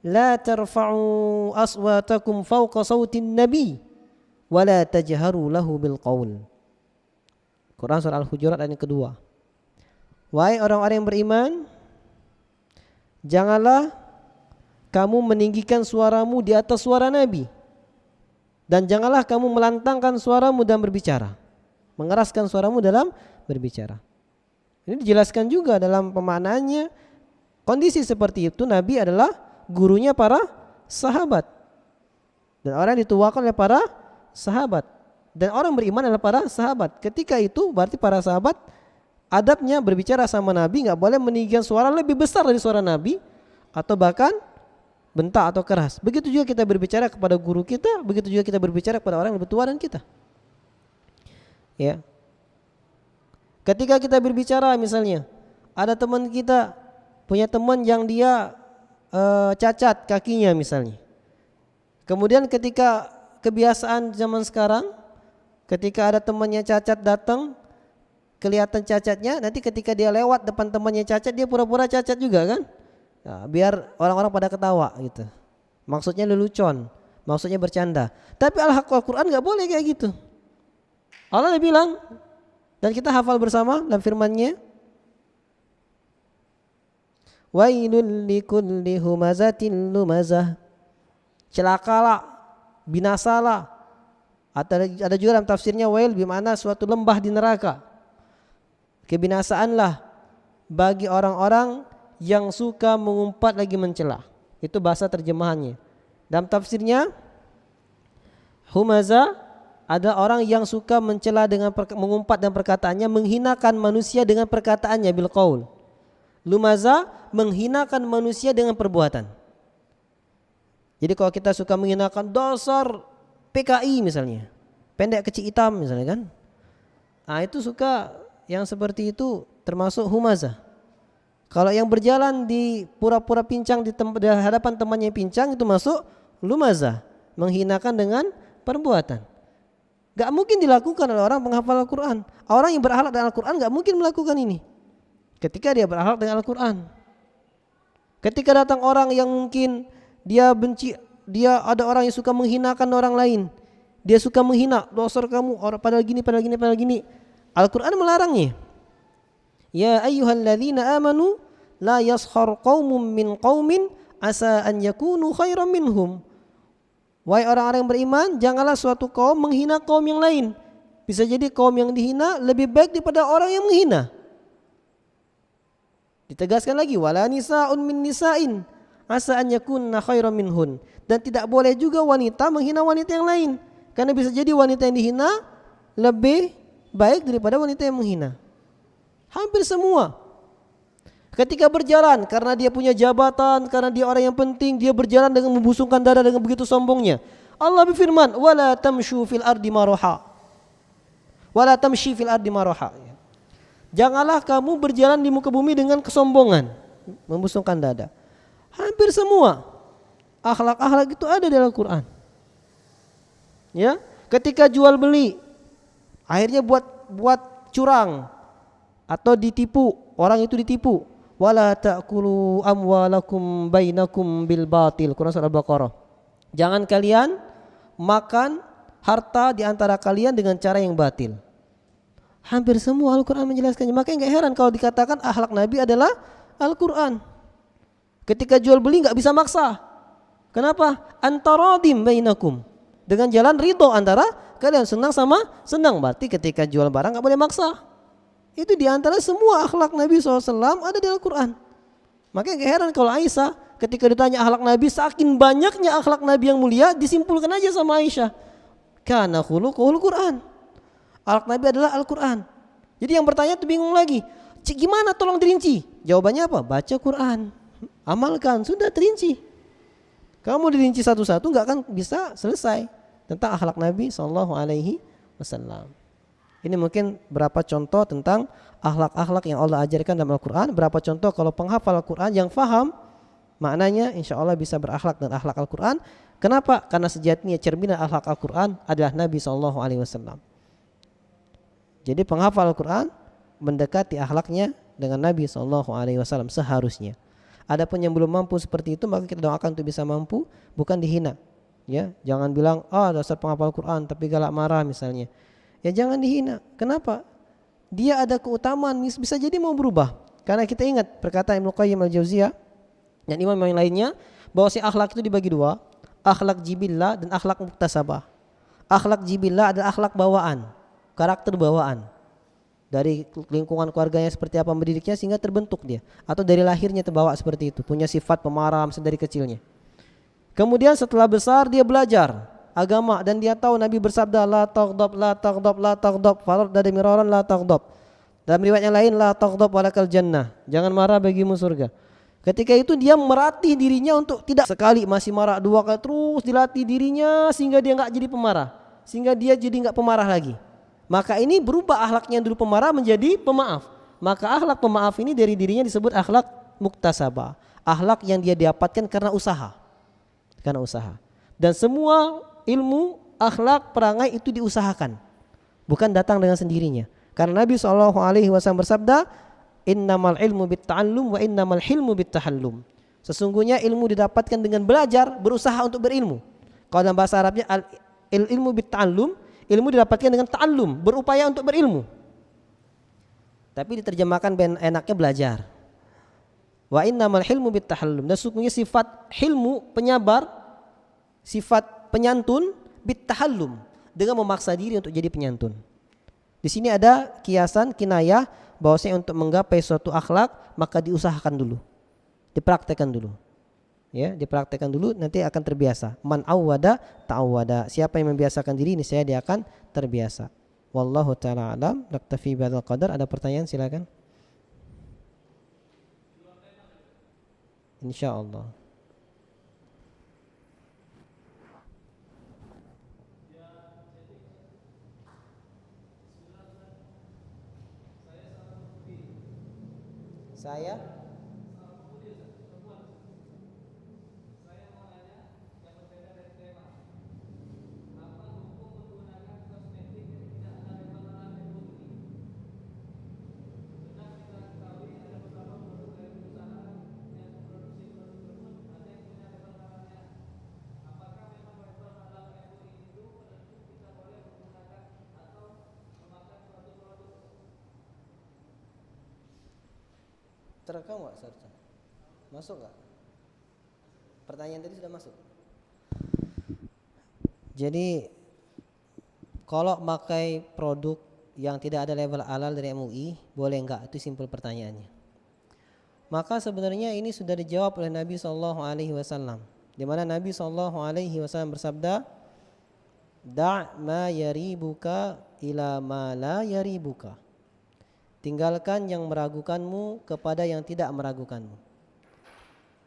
la tarfa'u aswatakum fawqa sautin nabi wa la tajharu lahu bil qaul. Quran surah Al-Hujurat ayat yang kedua. Wahai orang-orang yang beriman, janganlah kamu meninggikan suaramu di atas suara Nabi. Dan janganlah kamu melantangkan suaramu dalam berbicara, mengeraskan suaramu dalam berbicara. Ini dijelaskan juga dalam pemaknaannya. Kondisi seperti itu Nabi adalah gurunya para sahabat. Dan orang yang dituakan oleh para sahabat. Dan orang beriman adalah para sahabat. Ketika itu berarti para sahabat adabnya berbicara sama Nabi gak boleh meninggikan suara lebih besar dari suara Nabi, atau bahkan bentak atau keras. Begitu juga kita berbicara kepada guru kita, begitu juga kita berbicara kepada orang yang lebih tua dan kita. Ya. Ketika kita berbicara misalnya, ada teman kita punya teman yang dia cacat kakinya misalnya. Kemudian ketika kebiasaan zaman sekarang, ketika ada temannya cacat datang, kelihatan cacatnya, nanti ketika dia lewat depan temannya cacat, dia pura-pura cacat juga kan? Nah, biar orang-orang pada ketawa gitu. Maksudnya lelucon, maksudnya bercanda. Tapi Al-Quran gak boleh kayak gitu. Allah bilang, dan kita hafal bersama dalam firman-Nya, wailul likulli humazatin lumazah. Celakalah, binasalah. Ada juga dalam tafsirnya wail bermakna suatu lembah di neraka. Kebinasaanlah bagi orang-orang yang suka mengumpat lagi mencela. Itu bahasa terjemahannya. Dalam tafsirnya, humaza ada orang yang suka mencela dengan mengumpat dan perkataannya, menghinakan manusia dengan perkataannya bil qaul. Lumaza menghinakan manusia dengan perbuatan. Jadi kalau kita suka menghinakan dasar PKI misalnya, pendek kecil hitam misalnya kan, nah itu suka yang seperti itu termasuk humaza. Kalau yang berjalan di pura-pura pincang di hadapan temannya pincang, itu masuk lumaza, menghinakan dengan perbuatan. Gak mungkin dilakukan oleh orang penghafal Al-Quran. Orang yang berakhlak dengan Al-Quran gak mungkin melakukan ini ketika dia berakhlak dengan Al-Quran. Ketika datang orang yang mungkin dia benci, dia ada orang yang suka menghinakan orang lain, dia suka menghina, dasar kamu orang padahal gini, padahal gini, padahal gini. Al-Quran melarangnya. Ya ayyuhalladzina amanu la yaskhar qaumun min qaumin asa an yakunu khairan minhum. Wahai orang-orang yang beriman, janganlah suatu kaum menghina kaum yang lain. Bisa jadi kaum yang dihina lebih baik daripada orang yang menghina. Ditegaskan lagi, wala nisa'un min nisa'in asa an yakunna khairan minhun. Dan tidak boleh juga wanita menghina wanita yang lain, karena bisa jadi wanita yang dihina lebih baik daripada wanita yang menghina. Hampir semua ketika berjalan, karena dia punya jabatan, karena dia orang yang penting, dia berjalan dengan membusungkan dada dengan begitu sombongnya. Allah berfirman, wala tamshu fil ardi maraha. Wala tamshi fil ardi maraha. Janganlah kamu berjalan di muka bumi dengan kesombongan, membusungkan dada. Hampir semua akhlak-akhlak itu ada dalam Al-Quran. Ya, ketika jual beli, akhirnya buat curang atau ditipu, orang itu ditipu. Wala ta'kulu amwalakum bainakum bil batil. Quran surah Al-Baqarah. Jangan kalian makan harta di antara kalian dengan cara yang batil. Hampir semua Al-Quran menjelaskannya. Makanya gak heran kalau dikatakan akhlak Nabi adalah Al-Quran. Ketika jual beli gak bisa maksa. Kenapa? Antaradim bainakum. Dengan jalan ridho antara kalian, senang sama senang. Berarti ketika jual barang gak boleh maksa. Itu diantara semua akhlak Nabi SAW ada di Al-Quran. Makanya gak heran kalau Aisyah ketika ditanya akhlak Nabi, saking banyaknya akhlak Nabi yang mulia, disimpulkan aja sama Aisyah, kana khuluquhul Quran. Akhlak Nabi adalah Al-Quran. Jadi yang bertanya tuh bingung lagi, gimana tolong dirinci? Jawabannya apa? Baca Quran, amalkan, sudah terinci. Kamu dirinci satu-satu gak akan bisa selesai tentang akhlak Nabi SAW. Ini mungkin berapa contoh tentang akhlak-akhlak yang Allah ajarkan dalam Al-Quran. Berapa contoh kalau penghafal Al-Quran yang faham maknanya, insya Allah bisa berakhlak dengan akhlak Al-Quran. Kenapa? Karena sejatinya cerminan akhlak Al-Quran adalah Nabi SAW. Jadi penghafal Al-Quran mendekati akhlaknya dengan Nabi SAW seharusnya. Adapun yang belum mampu seperti itu, maka kita doakan untuk bisa mampu, bukan dihina. Ya, jangan bilang, dasar penghafal Al-Quran tapi galak marah misalnya. Ya jangan dihina. Kenapa? Dia ada keutamaan, bisa jadi mau berubah. Karena kita ingat perkataan Ibnu Qayyim al-Jauziyah dan imam yang lainnya, bahwa si akhlak itu dibagi dua, akhlak jibillah dan akhlak muktasabah. Akhlak jibillah adalah akhlak bawaan, karakter bawaan. Dari lingkungan keluarganya seperti apa mendidiknya sehingga terbentuk dia, atau dari lahirnya terbawa seperti itu, punya sifat pemarah dari kecilnya. Kemudian setelah besar dia belajar agama dan dia tahu Nabi bersabda la taghdab la taghdab la taghdab farada miraran la taghdab. Dalam riwayat yang lain la taghdab walakal jannah, jangan marah bagimu surga. Ketika itu dia meratih dirinya untuk tidak sekali masih marah, dua kali terus dilatih dirinya sehingga dia enggak jadi pemarah, sehingga dia jadi enggak pemarah lagi. Maka ini berubah akhlaknya yang dulu pemarah menjadi pemaaf. Maka akhlak pemaaf ini dari dirinya disebut akhlak muktasabah, akhlak yang dia dapatkan karena usaha. Karena usaha. Dan semua ilmu, akhlak, perangai itu diusahakan, bukan datang dengan sendirinya. Karena Nabi SAW bersabda, innamal ilmu bitta'allum wa innamal hilmu bittahallum. Sesungguhnya ilmu didapatkan dengan belajar, berusaha untuk berilmu. Kalau dalam bahasa Arabnya ilmu bitta'allum, ilmu didapatkan dengan ta'allum, berupaya untuk berilmu. Tapi diterjemahkan enaknya belajar. Wa innamal hilmu bittahallum. Dan sesungguhnya sifat hilmu, penyabar, sifat penyantun, bittahallum, dengan memaksa diri untuk jadi penyantun. Di sini ada kiasan, kinayah, bahwasanya untuk menggapai suatu akhlak maka diusahakan dulu, dipraktekkan dulu, ya, dipraktekkan dulu, nanti akan terbiasa. Man awwada ta'awwada, siapa yang membiasakan diri ini saya dia akan terbiasa. Wallahu ta'ala alam. Naktafi bihadzal qadar. Ada pertanyaan silakan. Insyaallah. Saya terekam nggak, Sarja? Masuk nggak? Pertanyaan tadi sudah masuk. Jadi kalau pakai produk yang tidak ada label halal dari MUI, boleh nggak? Itu simpel pertanyaannya. Maka sebenarnya ini sudah dijawab oleh Nabi SAW, di mana Nabi SAW bersabda, da' ma yaribuka ila ma la yaribuka. Tinggalkan yang meragukanmu kepada yang tidak meragukanmu.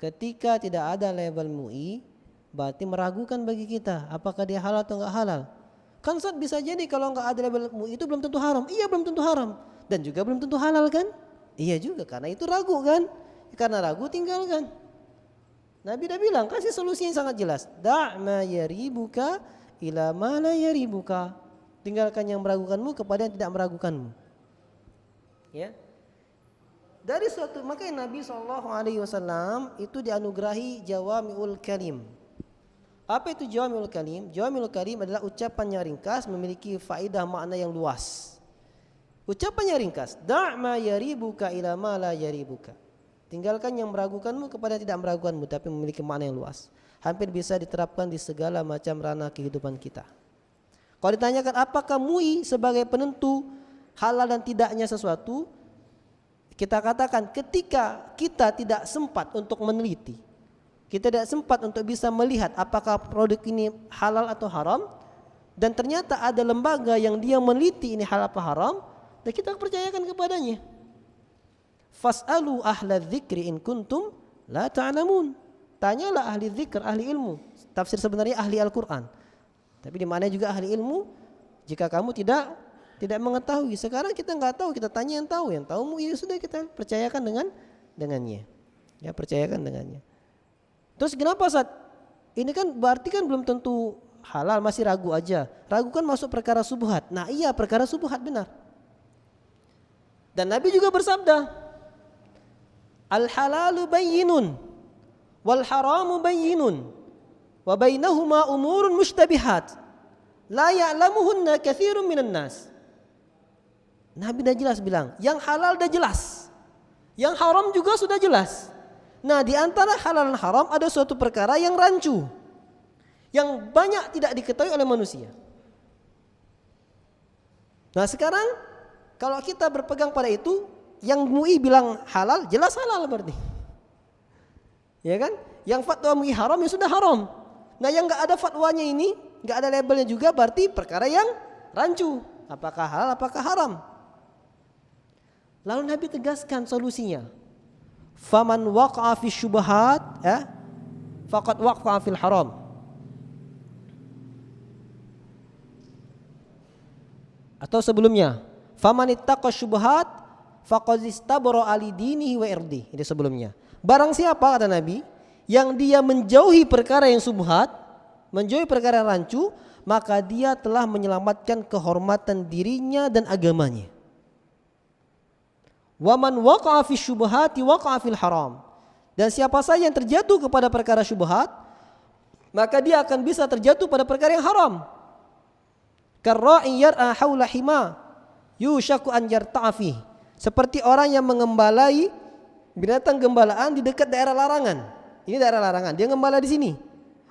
Ketika tidak ada label MUI, berarti meragukan bagi kita apakah dia halal atau enggak halal. Kan Ustaz, bisa jadi kalau enggak ada label MUI itu belum tentu haram. Iya, belum tentu haram. Dan juga belum tentu halal kan? Iya juga, karena itu ragu kan? Karena ragu tinggalkan. Nabi dah bilang, kasih solusi yang sangat jelas. Da' ma yaribuka ila ma la yaribuka. Tinggalkan yang meragukanmu kepada yang tidak meragukanmu. Ya, dari suatu makanya Nabi SAW itu dianugerahi jawami'ul kalim. Apa itu jawami'ul kalim? Jawami'ul kalim adalah ucapan yang ringkas, memiliki faedah makna yang luas. Ucapannya ringkas, da' ma yaribuka ila ma la yaribuka. Tinggalkan yang meragukanmu kepada yang tidak meragukanmu, tapi memiliki makna yang luas. Hampir bisa diterapkan di segala macam ranah kehidupan kita. Kalau ditanyakan apakah MUI sebagai penentu halal dan tidaknya sesuatu, kita katakan ketika kita tidak sempat untuk meneliti, kita tidak sempat untuk bisa melihat apakah produk ini halal atau haram, dan ternyata ada lembaga yang dia meneliti ini halal atau haram, dan kita percayakan kepadanya. Fas'alu ahla dzikri in kuntum la ta'lamun. Tanyalah ahli dzikr, ahli ilmu. Tafsir sebenarnya ahli Al-Quran, tapi di mana juga ahli ilmu jika kamu tidak mengetahui. Sekarang kita nggak tahu, kita tanya yang tahu ya sudah kita percayakan dengannya. Ya, percayakan dengannya. Terus kenapa Ustaz? Ini kan berarti kan belum tentu halal, masih ragu aja. Ragu kan masuk perkara subhat. Nah iya, perkara subhat benar. Dan Nabi juga bersabda, al halalu bayyinun wal haramu bayyinun wa bainahuma umurun mushtabihat la ya'lamuhunna katsirun minan nas. Nabi dah jelas bilang, yang halal dah jelas, yang haram juga sudah jelas. Nah, di antara halal dan haram ada suatu perkara yang rancu, yang banyak tidak diketahui oleh manusia. Nah, sekarang kalau kita berpegang pada itu, yang MUI bilang halal, jelas halal berarti. Ya kan? Yang fatwa MUI haram, ya sudah haram. Nah, yang enggak ada fatwanya ini, enggak ada labelnya juga, berarti perkara yang rancu. Apakah halal, apakah haram? Lalu Nabi tegaskan solusinya. Faman waqa'a fi syubhat, faqad waqa'a fil haram. Atau sebelumnya, faman ittaqa syubhat faqad istabara ali dinihi wa irdi. Ini sebelumnya. Barang siapa, kata Nabi, yang dia menjauhi perkara yang subhat, menjauhi perkara yang rancu, maka dia telah menyelamatkan kehormatan dirinya dan agamanya. Wa man waqa'a fi syubhati waqa'a fil haram. Dan siapa saja yang terjatuh kepada perkara syubhat, maka dia akan bisa terjatuh pada perkara yang haram. Karra'i yar'a haula hima yushaku an yarta'a fihi. Seperti orang yang mengembalai binatang gembalaan di dekat daerah larangan. Ini daerah larangan, dia gembala di sini.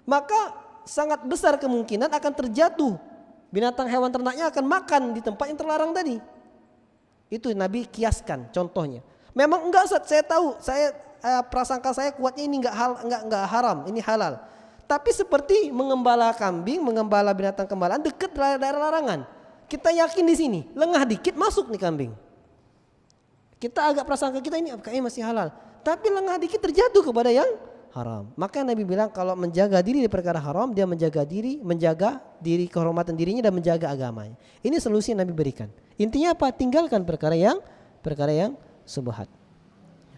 Maka sangat besar kemungkinan akan terjatuh. Binatang hewan ternaknya akan makan di tempat yang terlarang tadi. Itu Nabi kiaskan contohnya. Memang enggak Ustaz, saya tahu, prasangka saya kuatnya ini enggak haram, ini halal. Tapi seperti mengembala kambing, mengembala binatang gembalaan dekat daerah larangan. Kita yakin di sini, lengah dikit masuk nih kambing. Kita agak prasangka kita ini kayaknya masih halal, tapi lengah dikit terjatuh kepada yang haram. Maka Nabi bilang kalau menjaga diri di perkara haram, dia menjaga diri kehormatan dirinya dan menjaga agamanya. Ini solusi yang Nabi berikan. Intinya apa? Tinggalkan perkara yang subhat.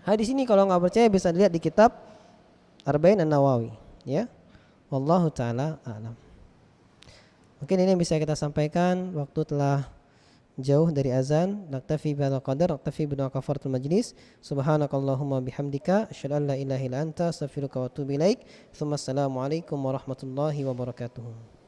Hadis ini kalau nggak percaya bisa dilihat di kitab Arba'in An-Nawawi, ya. Wallahu taala a'lam. Mungkin ini yang bisa kita sampaikan, waktu telah jauh dari azan. Naktafi bihadzal qadar, naktafi bi kafaratul majlis. Subhanakallahumma bihamdika asyhadu an la ilaha illa anta astaghfiruka wa atubu ilaik. Assalamualaikum warahmatullahi wabarakatuh.